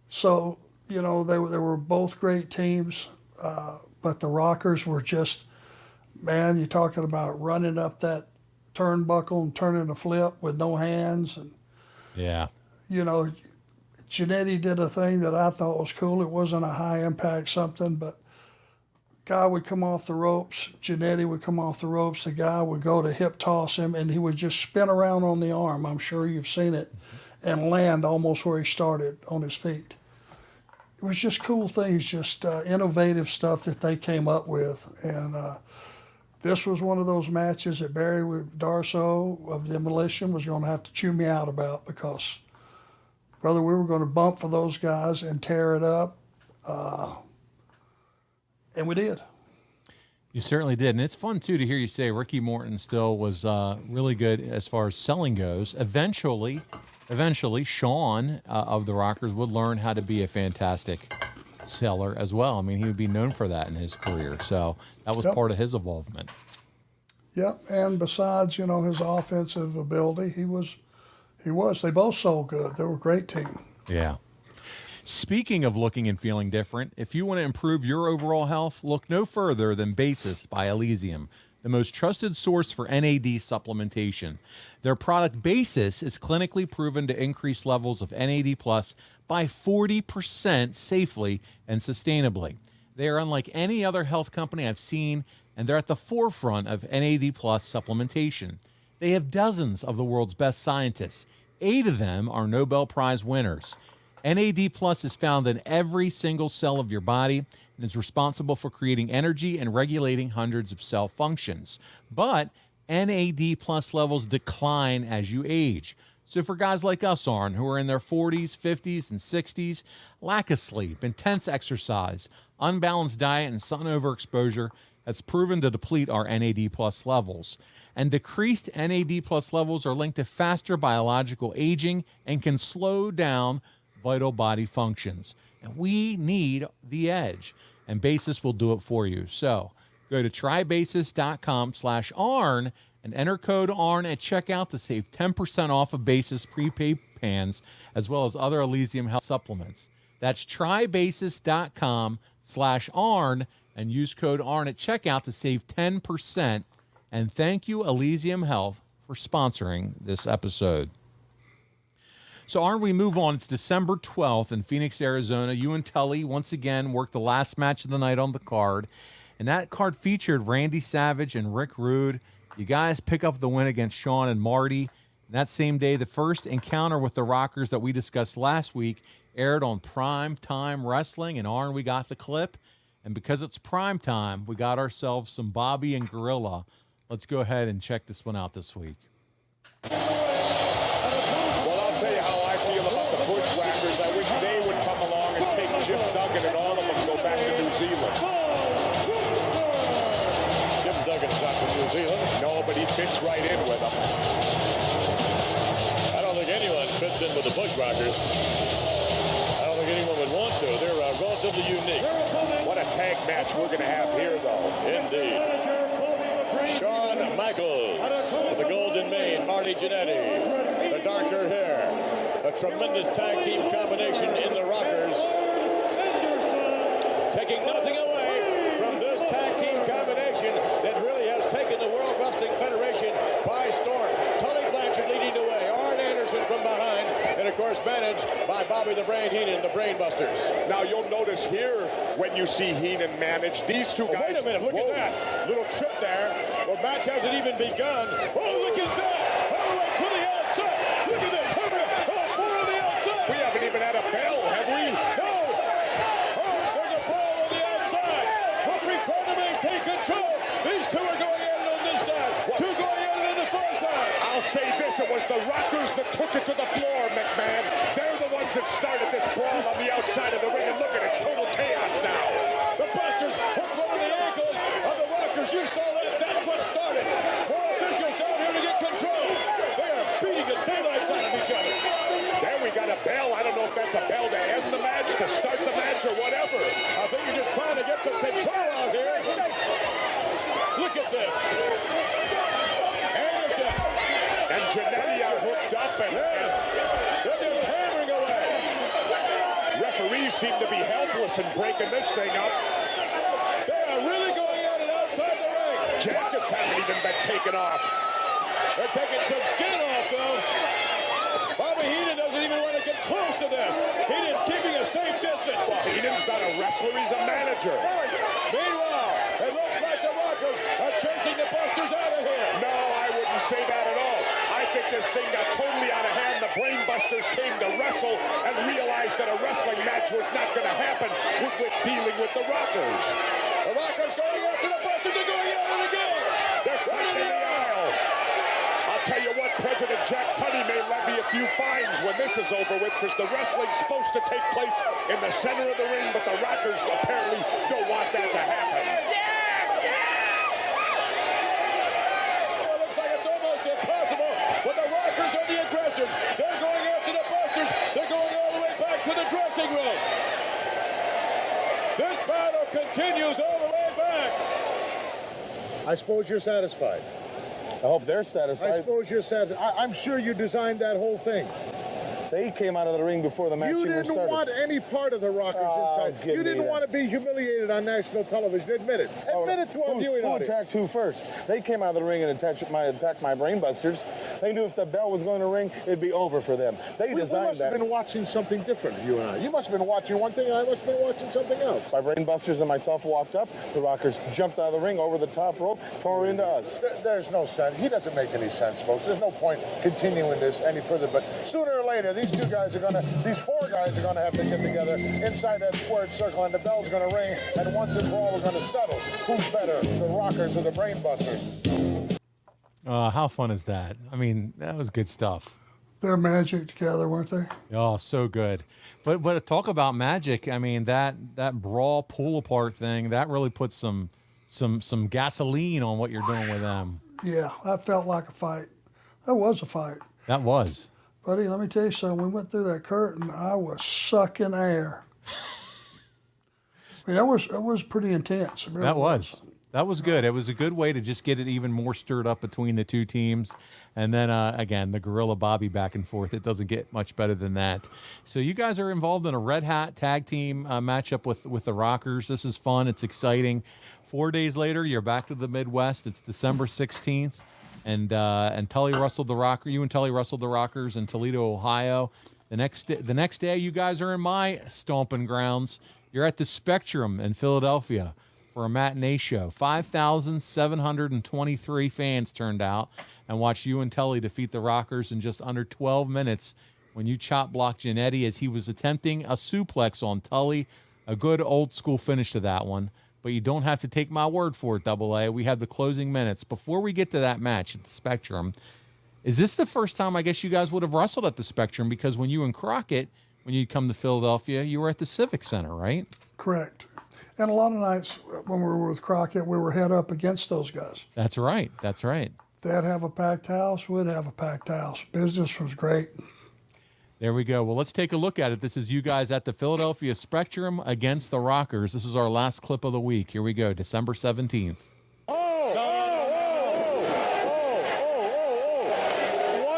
So, you know, they were both great teams, but the Rockers were just, man, you're talking about running up that turnbuckle and turning a flip with no hands. And, yeah, you know, Jannetty did a thing that I thought was cool. It wasn't a high impact something, but guy would come off the ropes, Jannetty would come off the ropes, the guy would go to hip toss him, and he would just spin around on the arm, I'm sure you've seen it, and land almost where he started on his feet. It was just cool things, just innovative stuff that they came up with. And this was one of those matches that Barry Darso of Demolition was going to have to chew me out about, because, brother, we were going to bump for those guys and tear it up. And we did. You certainly did. And it's fun, too, to hear you say Ricky Morton still was really good as far as selling goes. Eventually, Shawn of the Rockers would learn how to be a fantastic seller as well. I mean, he would be known for that in his career. So that was part of his involvement. Yep. And besides, you know, his offensive ability, he was. They both sold good. They were a great team. Yeah. Speaking of looking and feeling different, if you want to improve your overall health, look no further than Basis by Elysium, the most trusted source for NAD supplementation. Their product Basis is clinically proven to increase levels of NAD+ by 40% safely and sustainably. They are unlike any other health company I've seen, and they're at the forefront of NAD+ supplementation. They have dozens of the world's best scientists. 8 of them are Nobel Prize winners. NAD+ is found in every single cell of your body and is responsible for creating energy and regulating hundreds of cell functions. But NAD+ levels decline as you age. So for guys like us, Arn, who are in their 40s, 50s, and 60s, lack of sleep, intense exercise, unbalanced diet, and sun overexposure has proven to deplete our NAD+ levels. And decreased NAD+ levels are linked to faster biological aging and can slow down vital body functions. And we need the edge, and Basis will do it for you. So go to trybasis.com/Arn and enter code Arn at checkout to save 10% off of Basis prepaid pans, as well as other Elysium health supplements. That's trybasis.com/Arn and use code Arn at checkout to save 10%. And thank you, Elysium Health, for sponsoring this episode. So, Arn, we move on. It's December 12th in Phoenix, Arizona. You and Tully once again worked the last match of the night on the card. And that card featured Randy Savage and Rick Rude. You guys pick up the win against Sean and Marty. And that same day, the first encounter with the Rockers that we discussed last week aired on Prime Time Wrestling. And Arn, we got the clip. And because it's prime time, we got ourselves some Bobby and Gorilla. Let's go ahead and check this one out this week. Well, I'll tell you how I feel about the Bushwhackers. I wish they would come along and take Jim Duggan and all of them go back to New Zealand. Jim Duggan's not from New Zealand. No, but he fits right in with them. I don't think anyone fits in with the Bushwhackers. I don't think anyone would want to. They're relatively unique. What a tag match we're going to have here, though. Indeed. Shawn Michaels with the golden mane, Marty Jannetty, the darker hair. A tremendous tag team combination in the Rockers. Taking nothing away from this tag team combination that really has taken the World Wrestling Federation by storm. Tully Blanchard leading the way. Arn Anderson from behind. And, of course, managed by Bobby the Brain Heenan, the Brainbusters. Now, you'll notice here when you see Heenan manage these two guys. Wait a minute, look at that. Little trip there. Well, match hasn't even begun. Oh, look at that. All the way to the outside. Look at this. Hurry. Oh, four on the outside. We haven't even had a bell, have we? No. Oh, there's a ball on the outside. Referee trying to maintain control. These two are going at it on this side. Two going at it on the far side. I'll say this, it was the Rockers that took it to the floor, McMahon. They're the ones that started this brawl on the outside of the ring, and look at it, it's total chaos now. The Busters hooked one of the ankles of the Rockers. You saw that. That's what started. More officials down here to get control. They are beating the daylights out of each other. There we got a bell. I don't know if that's a bell to end the match, to start the match, or whatever. I think you're just trying to get some control out here. Look at this. Anderson. And Jannetty are hooked up, and they're just hammering away. Referees seem to be helpless in breaking this thing up. They are really going at it outside the ring. Jackets haven't even been taken off. They're taking some skin off, though. Bobby Heenan doesn't even want to get close to this. Heenan keeping a safe distance. Well, Heenan's not a wrestler, he's a manager. Meanwhile, it looks like the Rockers are chasing the Busters out of here. No, I wouldn't say that at all. I think this thing got totally out of hand. The Brainbusters came to wrestle and realized that a wrestling match was not going to happen with dealing with the Rockers. The Rockers going after the Busters. They're going at it again. They're fighting in the aisle. I'll tell you what, President Jack Tunney may levy a few fines when this is over with, because the wrestling's supposed to take place in the center of the ring, but the Rockers apparently don't want that to happen. Well, it looks like it's almost impossible, but the Rockers are the aggressors. They're going after the Busters. They're going all the way back to the dressing room. This battle continues all the way back. I suppose you're satisfied. I hope they're satisfied. I suppose you're satisfied. I'm sure you designed that whole thing. They came out of the ring before the match You even didn't started. want any part of the Rockers inside. You didn't want to be humiliated on national television. Admit it. Admit it to our viewing Who audience. attacked who first? They came out of the ring and attacked my Brainbusters. They knew if the bell was going to ring, it'd be over for them. They We designed must have that. been watching something different, you and I. You must have been watching one thing, and I must have been watching something else. My Brainbusters and myself walked up. The Rockers jumped out of the ring over the top rope, tore into us. There's no sense. He doesn't make any sense, folks. There's no point continuing this any further. But sooner or later, these four guys are going to have to get together inside that squared circle, and the bell's going to ring. And once and for all, we're going to settle who's better, the Rockers or the Brainbusters. How fun is that? I mean, that was good stuff. They're magic together, weren't they? Oh, so good. But talk about magic. I mean, that brawl pull apart thing, that really puts some gasoline on what you're doing with them. Yeah, that felt like a fight. That was a fight. That was. Buddy, let me tell you something. We went through that curtain. I was sucking air. I mean, that was pretty intense. Really That was good. It was a good way to just get it even more stirred up between the two teams. And then, again, the Gorilla Bobby back and forth. It doesn't get much better than that. So you guys are involved in a red hat tag team matchup with the Rockers. This is fun. It's exciting. 4 days later, you're back to the Midwest. It's December 16th. And Tully wrestled the Rocker. You and Tully wrestled the Rockers in Toledo, Ohio. The next day, you guys are in my stomping grounds. You're at the Spectrum in Philadelphia for a matinee show. 5,723 fans turned out and watched you and Tully defeat the Rockers in just under 12 minutes when you chop blocked Jannetty as he was attempting a suplex on Tully. A good old school finish to that one. But you don't have to take my word for it, Double A. We have the closing minutes. Before we get to that match at the Spectrum, is this the first time I guess you guys would have wrestled at the Spectrum? Because when you and Crockett, when you come to Philadelphia, you were at the Civic Center, right? Correct. And a lot of nights when we were with Crockett, we were head up against those guys. That's right. That's right. They'd have a packed house. We'd have a packed house. Business was great. There we go. Well, let's take a look at it. This is you guys at the Philadelphia Spectrum against the Rockers. This is our last clip of the week. Here we go, December 17th. What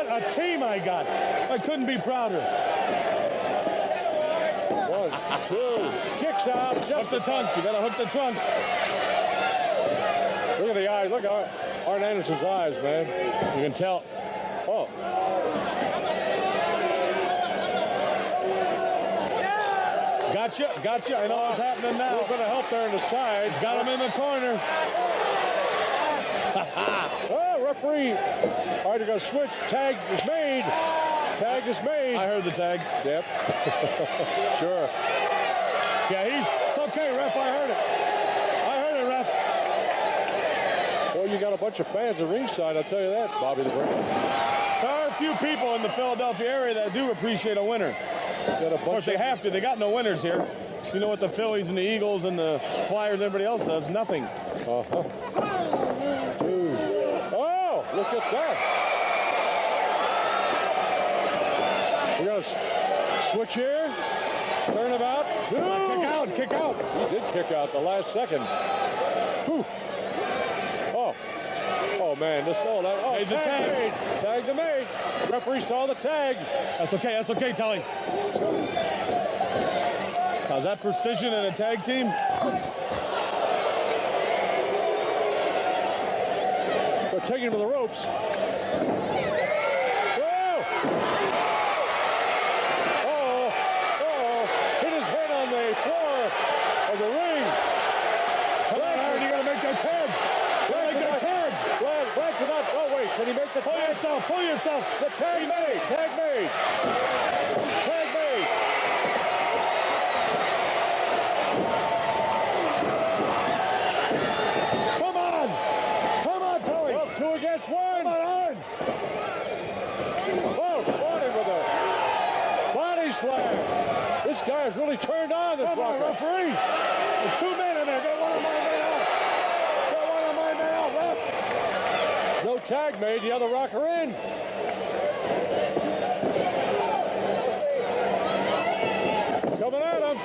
a team I got. I couldn't be prouder. 1, 2, kicks out. Just the trunks. You got to hook the trunks. Look at the eyes. Look at Arn Anderson's eyes, man. You can tell. Oh. Gotcha. I know what's happening now. A little bit of help there in the side. Got him in the corner. Oh, referee. All right, they're going to switch. Tag is made. Tag is made. I heard the tag. Yep. Sure. Yeah, it's okay, ref. I heard it, ref. Well, you got a bunch of fans at ringside, I'll tell you that, Bobby the Brain. There are a few people in the Philadelphia area that do appreciate a winner. Of course, they have to. They got no winners here. You know what the Phillies and the Eagles and the Flyers and everybody else does? Nothing. Uh-huh. Oh, look at that. We got to switch here. Turn about. Kick out. He did kick out the last second. Whew. Oh, man. Hey, the tag. Tag the mate. Referee saw the tag. That's okay, Tully. How's that precision in a tag team? They're taking him to the ropes. Whoa! Oh! Hit his head on the floor of the ring. Come on, Arn, you gotta make that tag. Blanchard up. Oh, wait, can he make the tag? Pull yourself. The tag made. Tag made. Come on, Tully. Well, 2 against 1. Come on, Arn. Oh, Barney with a body slam. This guy has really turned on this Come on, Rocker. referee. There's 2 men in there. Get one of my men out. Ref. No tag made, the other Rocker in. Coming at him.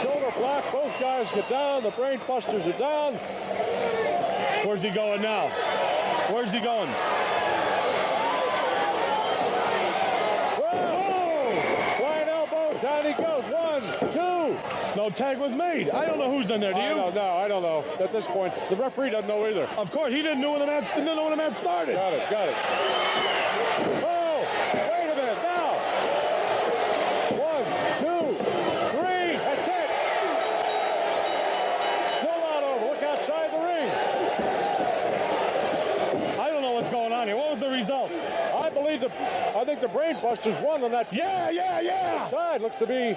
Shoulder block. Both guys get down. The Brain Busters are down. Where's he going now? Where's he going? Whoa! Flying elbow. Down he goes. 1, 2. No tag was made. I don't know who's in there. Do you? I don't know. At this point, the referee doesn't know either. Of course, he didn't know when the match started. Got it. Oh, wait a minute. Now. 1, 2, 3. That's it. Still not over. Look outside the ring. I don't know what's going on here. What was the result? I think the Brain Busters won on that. Yeah. Side looks to be,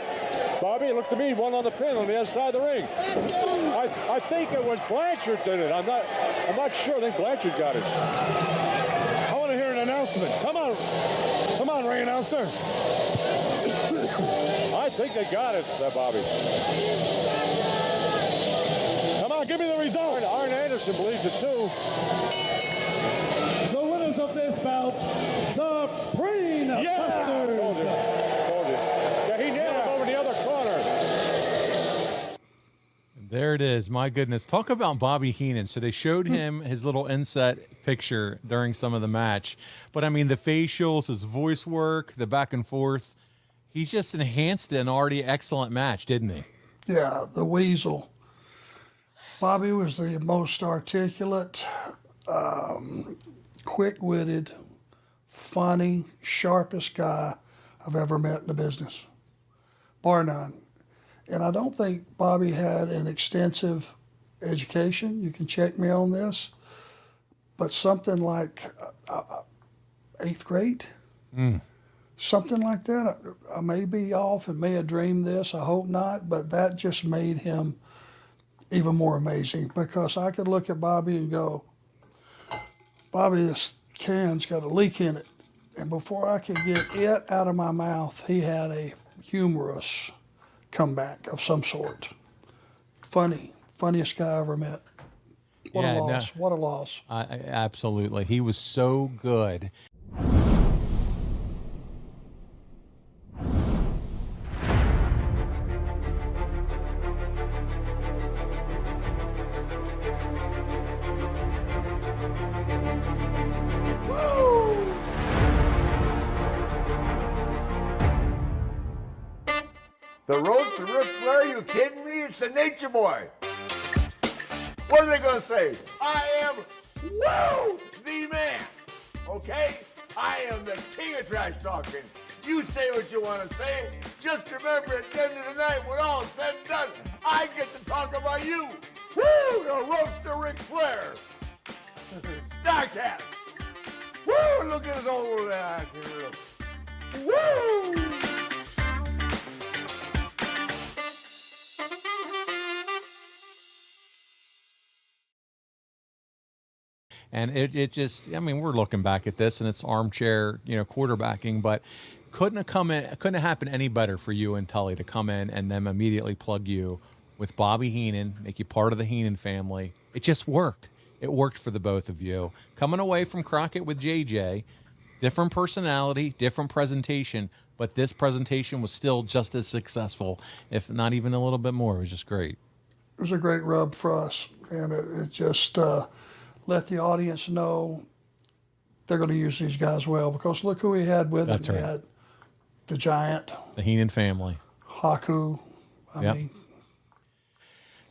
Bobby, it looked to me one on the pin on the other side of the ring. I think it was Blanchard did it. I'm not sure. I think Blanchard got it. I want to hear an announcement. Come on, on, ring announcer. I think they got it, Bobby. Come on, give me the result. Arn Anderson believes it too. The winners of this bout, the Brain Busters. Told you. Yeah, he nailed him over the other corner. There it is. My goodness. Talk about Bobby Heenan. So they showed him his little inset picture during some of the match. But, I mean, the facials, his voice work, the back and forth. He's just enhanced an already excellent match, didn't he? Yeah, the Weasel. Bobby was the most articulate, quick-witted, funny, sharpest guy I've ever met in the business, bar none. And I don't think Bobby had an extensive education. You can check me on this. But something like 8th grade, something like that. I may be off and may have dreamed this. I hope not. But that just made him even more amazing, because I could look at Bobby and go, Bobby, this can's got a leak in it. And before I could get it out of my mouth, he had a humorous comeback of some sort. Funniest guy I ever met. What a loss. What a loss. Absolutely. He was so good. The roast to Ric Flair, are you kidding me? It's the Nature Boy. What are they going to say? I am, the man. Okay? I am the king of trash talking. You say what you want to say. Just remember, at the end of the night, when all is said and done, I get to talk about you. Woo! The roast to Ric Flair. Starcast. Woo! Look at his old ass. Woo! And it just, I mean, we're looking back at this and it's armchair, quarterbacking, but couldn't have happened any better for you and Tully to come in and then immediately plug you with Bobby Heenan, make you part of the Heenan family. It just worked. It worked for the both of you. Coming away from Crockett with JJ, different personality, different presentation, but this presentation was still just as successful, if not even a little bit more. It was just great. It was a great rub for us, and it just let the audience know they're going to use these guys well, because look who he had with him. That's right. He had the Giant, the Heenan family, Haku. I mean,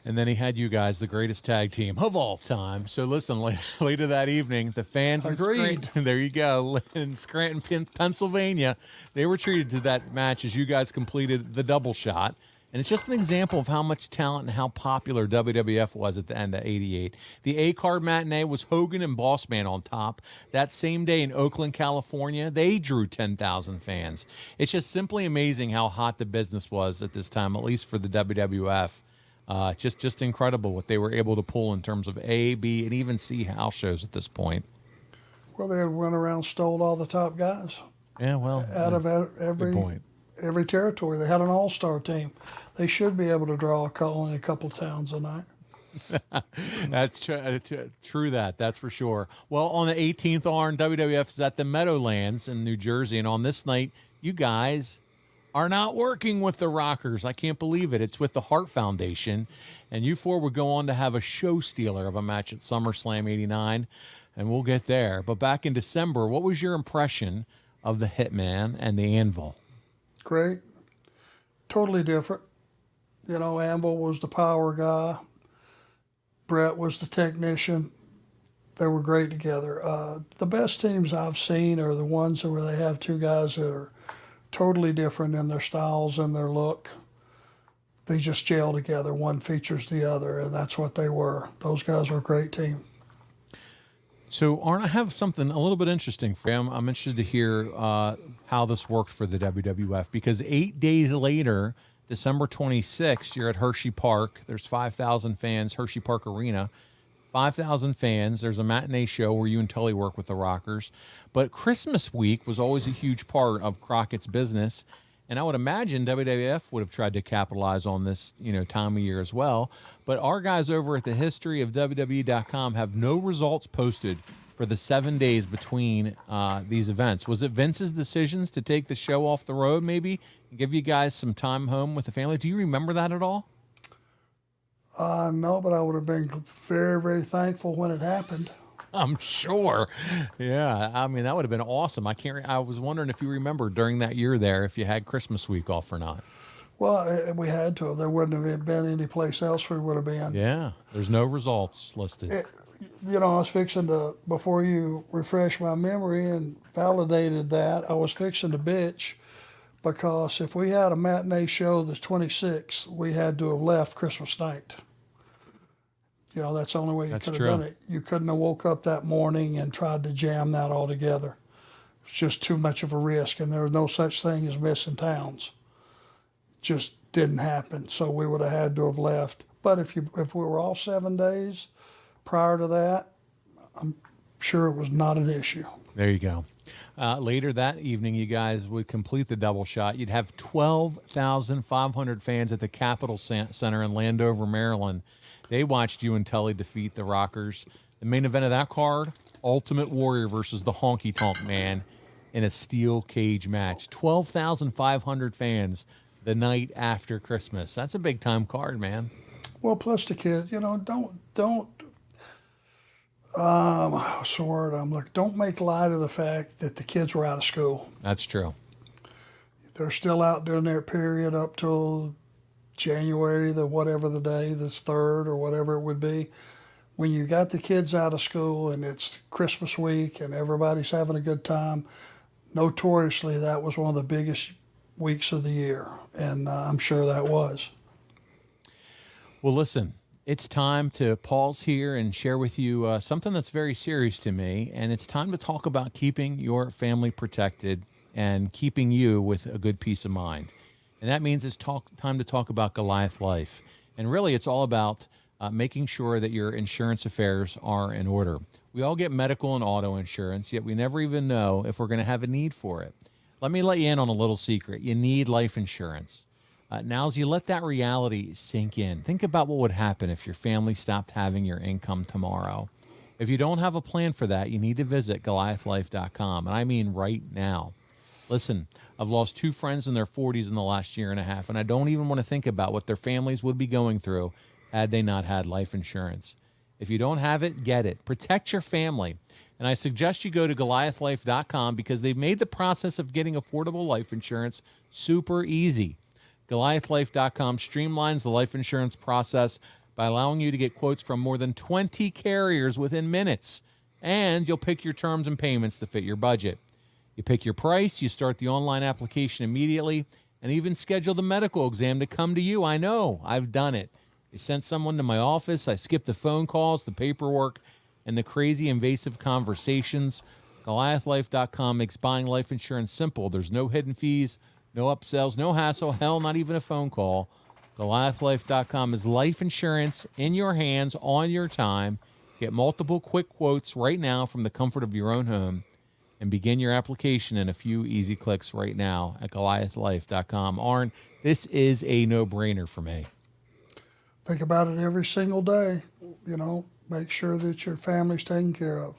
and then he had you guys, the greatest tag team of all time. So listen, later that evening, the fans agreed. There you go, in Scranton, Pennsylvania, they were treated to that match as you guys completed the double shot. And it's just an example of how much talent and how popular WWF was at the end of '88. The A-card matinee was Hogan and Bossman on top. That same day in Oakland, California, they drew 10,000 fans. It's just simply amazing how hot the business was at this time, at least for the WWF. Just incredible what they were able to pull in terms of A, B, and even C house shows at this point. Well, they had went around and stole all the top guys. Yeah, well, out of every territory. They had an all-star team. They should be able to draw a call in a couple towns a night. That's true. That's for sure. Well, on the 18th, Arn, WWF is at the Meadowlands in New Jersey, and on this night, you guys are not working with the Rockers. I can't believe it. It's with the Hart Foundation, and you four would go on to have a show stealer of a match at SummerSlam '89, and we'll get there. But back in December, what was your impression of the Hitman and the Anvil? Great. Totally different. Anvil was the power guy. Brett was the technician. They were great together. The best teams I've seen are the ones where they have two guys that are totally different in their styles and their look. They just gel together. One features the other, and that's what they were. Those guys were a great team. So, Arn, I have something a little bit interesting for you. I'm interested to hear how this worked for the WWF, because 8 days later, December 26th, you're at Hershey Park. There's 5,000 fans, Hershey Park Arena. 5,000 fans. There's a matinee show where you and Tully work with the Rockers. But Christmas week was always a huge part of Crockett's business. And I would imagine WWF would have tried to capitalize on this, time of year as well. But our guys over at the historyofwwe.com have no results posted for the 7 days between these events. Was it Vince's decisions to take the show off the road, maybe, and give you guys some time home with the family? Do you remember that at all? No, but I would have been very, very thankful when it happened. I'm sure. Yeah, I mean, that would have been awesome. I was wondering if you remember during that year there, if you had Christmas week off or not. Well, we had to. There wouldn't have been any place else we would have been. Yeah, there's no results listed. I was fixing to, before you refresh my memory and validated that, I was fixing to bitch because if we had a matinee show the 26th, we had to have left Christmas night. That's the only way you could have done it. You couldn't have woke up that morning and tried to jam that all together. It's just too much of a risk, and there was no such thing as missing towns. Just didn't happen, so we would have had to have left. But if we were off 7 days prior to that, I'm sure it was not an issue. There you go. Later that evening, you guys would complete the double shot. You'd have 12,500 fans at the Capitol Center in Landover, Maryland. They watched you and Tully defeat the Rockers. The main event of that card, Ultimate Warrior versus the Honky Tonk Man in a steel cage match. 12,500 fans the night after Christmas. That's a big time card, man. Well, plus the kids, what's the word I'm looking? Don't make light of the fact that the kids were out of school. That's true. They're still out during their period up till January, whatever the day, the 3rd or whatever it would be. When you got the kids out of school and it's Christmas week and everybody's having a good time, notoriously that was one of the biggest weeks of the year, and I'm sure that was. Well, listen, it's time to pause here and share with you something that's very serious to me, and it's time to talk about keeping your family protected and keeping you with a good peace of mind. And that means it's time to talk about Goliath Life. And really, it's all about making sure that your insurance affairs are in order. We all get medical and auto insurance, yet we never even know if we're going to have a need for it. Let me let you in on a little secret. You need life insurance. Now, as you let that reality sink in, think about what would happen if your family stopped having your income tomorrow. If you don't have a plan for that, you need to visit GoliathLife.com, and I mean right now. Listen, I've lost 2 friends in their 40s in the last year and a half, and I don't even want to think about what their families would be going through had they not had life insurance. If you don't have it, get it. Protect your family. And I suggest you go to GoliathLife.com because they've made the process of getting affordable life insurance super easy. GoliathLife.com streamlines the life insurance process by allowing you to get quotes from more than 20 carriers within minutes. And you'll pick your terms and payments to fit your budget. You pick your price, you start the online application immediately, and even schedule the medical exam to come to you. I know, I've done it. They sent someone to my office. I skipped the phone calls, the paperwork, and the crazy invasive conversations. GoliathLife.com makes buying life insurance simple. There's no hidden fees, no upsells, no hassle, hell, not even a phone call. GoliathLife.com is life insurance in your hands on your time. Get multiple quick quotes right now from the comfort of your own home. And begin your application in a few easy clicks right now at GoliathLife.com. Arn, this is a no-brainer for me. Think about it every single day. Make sure that your family's taken care of.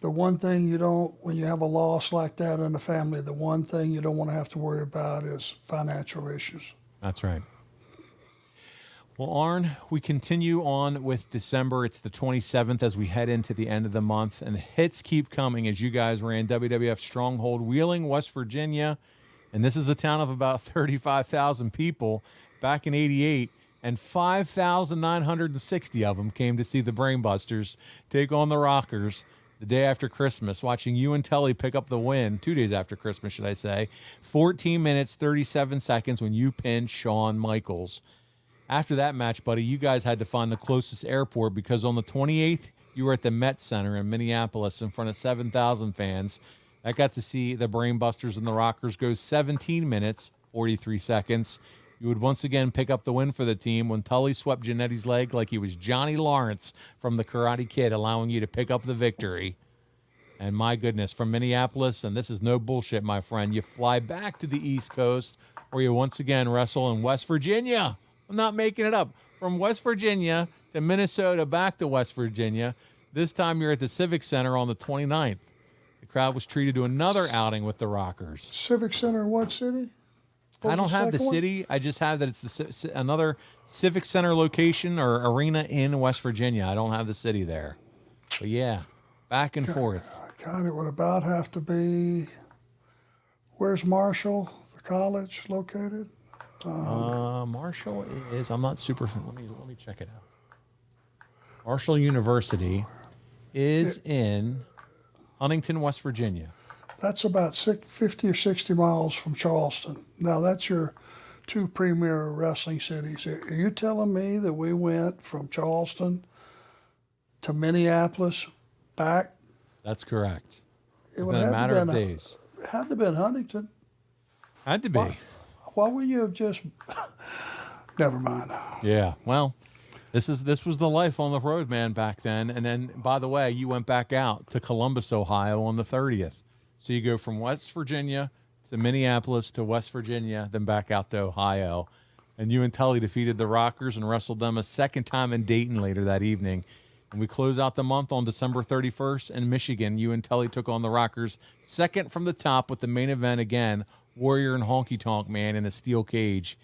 The one thing when you have a loss like that in the family, the one thing you don't want to have to worry about is financial issues. That's right. Well, Arn, we continue on with December. It's the 27th as we head into the end of the month, and the hits keep coming as you guys ran WWF Stronghold, Wheeling, West Virginia, and this is a town of about 35,000 people back in '88, and 5,960 of them came to see the Brainbusters take on the Rockers the day after Christmas, watching you and Tully pick up the win, 2 days after Christmas, should I say, 14 minutes, 37 seconds when you pinned Shawn Michaels. After that match, buddy, you guys had to find the closest airport because on the 28th, you were at the Met Center in Minneapolis in front of 7,000 fans. I got to see the Brainbusters and the Rockers go 17 minutes, 43 seconds. you would once again pick up the win for the team when Tully swept Jannetty's leg like he was Johnny Lawrence from The Karate Kid, allowing you to pick up the victory. And my goodness, from Minneapolis, and this is no bullshit, my friend, you fly back to the East Coast where you once again wrestle in West Virginia. I'm not making it up. From West Virginia to Minnesota, back to West Virginia. This time you're at the Civic Center on the 29th. The crowd was treated to another outing with the Rockers. Civic Center in what city? I don't have the city. I just have that it's another Civic Center location or arena in West Virginia. I don't have the city there. But yeah, back and forth. God, it would about have to be. Where's Marshall, the college, located? Marshall is. I'm not super. Let me check it out. Marshall University is in Huntington, West Virginia. That's about 50 or 60 miles from Charleston. Now, that's your two premier wrestling cities. Are you telling me that we went from Charleston to Minneapolis back? That's correct. It Within a matter of days. It had to have been Huntington. Had to be. Why would you have just... Never mind. Yeah, well, this was the life on the road, man, back then. And then, by the way, you went back out to Columbus, Ohio on the 30th. So you go from West Virginia to Minneapolis to West Virginia, then back out to Ohio. And you and Tully defeated the Rockers and wrestled them a second time in Dayton later that evening. And we close out the month on December 31st in Michigan. You and Tully took on the Rockers second from the top with the main event again, Warrior and Honky Tonk Man in a steel cage.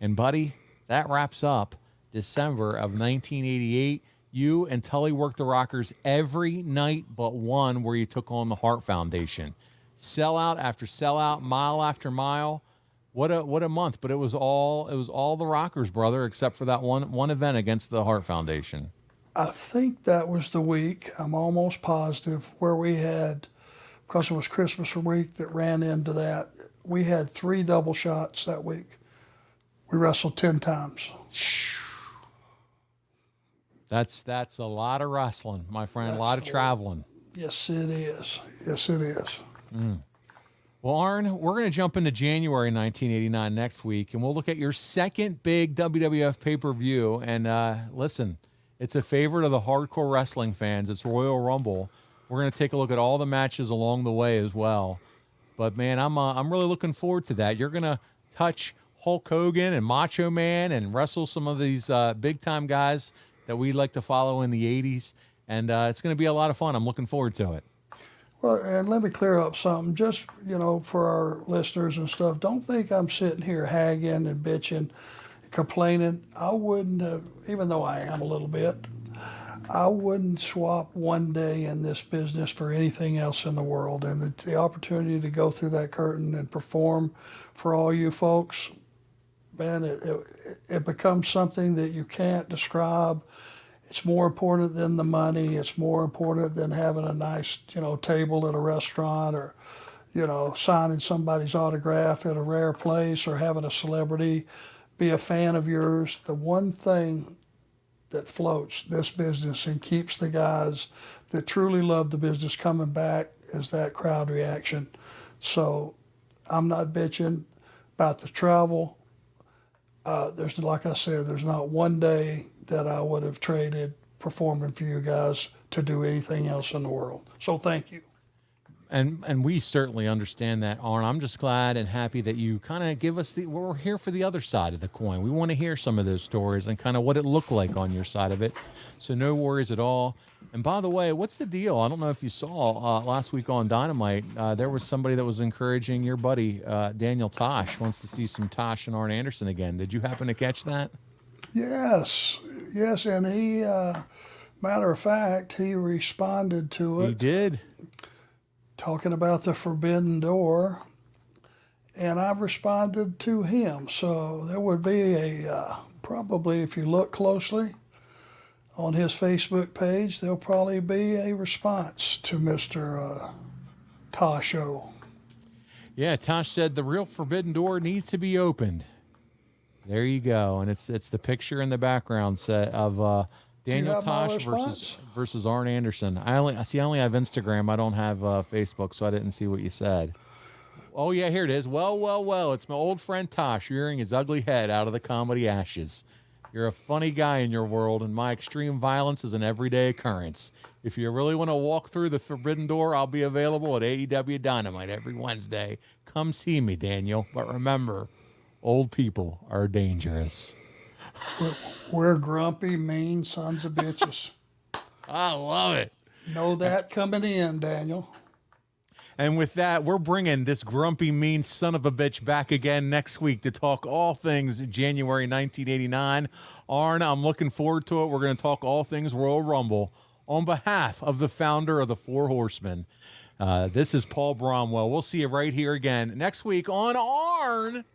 And, buddy, that wraps up December of 1988. You and Tully worked the Rockers every night but one where you took on the Hart Foundation. Sellout after sellout, mile after mile. What a month, but it was all the Rockers, brother, except for that one event against the Hart Foundation. I think that was the week, I'm almost positive, where we had, because it was Christmas week that ran into that, we had 3 double shots that week. We wrestled 10 times. That's a lot of wrestling, my friend, a lot of traveling. Yes, it is. Yes, it is. Well, Arn, we're going to jump into January 1989 next week, and we'll look at your second big WWF pay-per-view. And listen, it's a favorite of the hardcore wrestling fans. It's Royal Rumble. We're going to take a look at all the matches along the way as well. But, man, I'm really looking forward to that. You're going to touch Hulk Hogan and Macho Man and wrestle some of these big-time guys that we like to follow in the 80s. And it's going to be a lot of fun. I'm looking forward to it. Well, and let me clear up something, just, for our listeners and stuff. Don't think I'm sitting here hagging and bitching, complaining. I wouldn't have, even though I am a little bit, I wouldn't swap one day in this business for anything else in the world. And the opportunity to go through that curtain and perform for all you folks, man, it becomes something that you can't describe. It's more important than the money. It's more important than having a nice, table at a restaurant or, signing somebody's autograph at a rare place or having a celebrity be a fan of yours. The one thing that floats this business and keeps the guys that truly love the business coming back is that crowd reaction. So I'm not bitching about the travel. There's, like I said, there's not one day that I would have traded performing for you guys to do anything else in the world. So thank you. And we certainly understand that, Arn. I'm just glad and happy that you kind of give us we're here for the other side of the coin. We want to hear some of those stories and kind of what it looked like on your side of it. So no worries at all. And by the way, what's the deal? I don't know if you saw last week on Dynamite, there was somebody that was encouraging your buddy, Daniel Tosh, wants to see some Tosh and Arn Anderson again. Did you happen to catch that? Yes, and he, matter of fact, he responded to it. He did. Talking about the forbidden door, and I responded to him. So there would be probably, if you look closely on his Facebook page, there'll probably be a response to Mr. Tosho. Yeah, Tosh said the real forbidden door needs to be opened. There you go, and it's the picture in the background set of Daniel Tosh versus Arn Anderson. I only have Instagram. I don't have Facebook, so I didn't see what you said. Oh, yeah, here it is. Well. It's my old friend Tosh rearing his ugly head out of the comedy ashes. You're a funny guy in your world, and my extreme violence is an everyday occurrence. If you really want to walk through the forbidden door, I'll be available at AEW Dynamite every Wednesday. Come see me, Daniel. But remember, old people are dangerous. We're grumpy, mean sons of bitches. I love it. Know that coming in, Daniel. And with that, we're bringing this grumpy, mean son of a bitch back again next week to talk all things January 1989. Arn, I'm looking forward to it. We're going to talk all things Royal Rumble on behalf of the founder of the Four Horsemen. This is Paul Bromwell. We'll see you right here again next week on Arn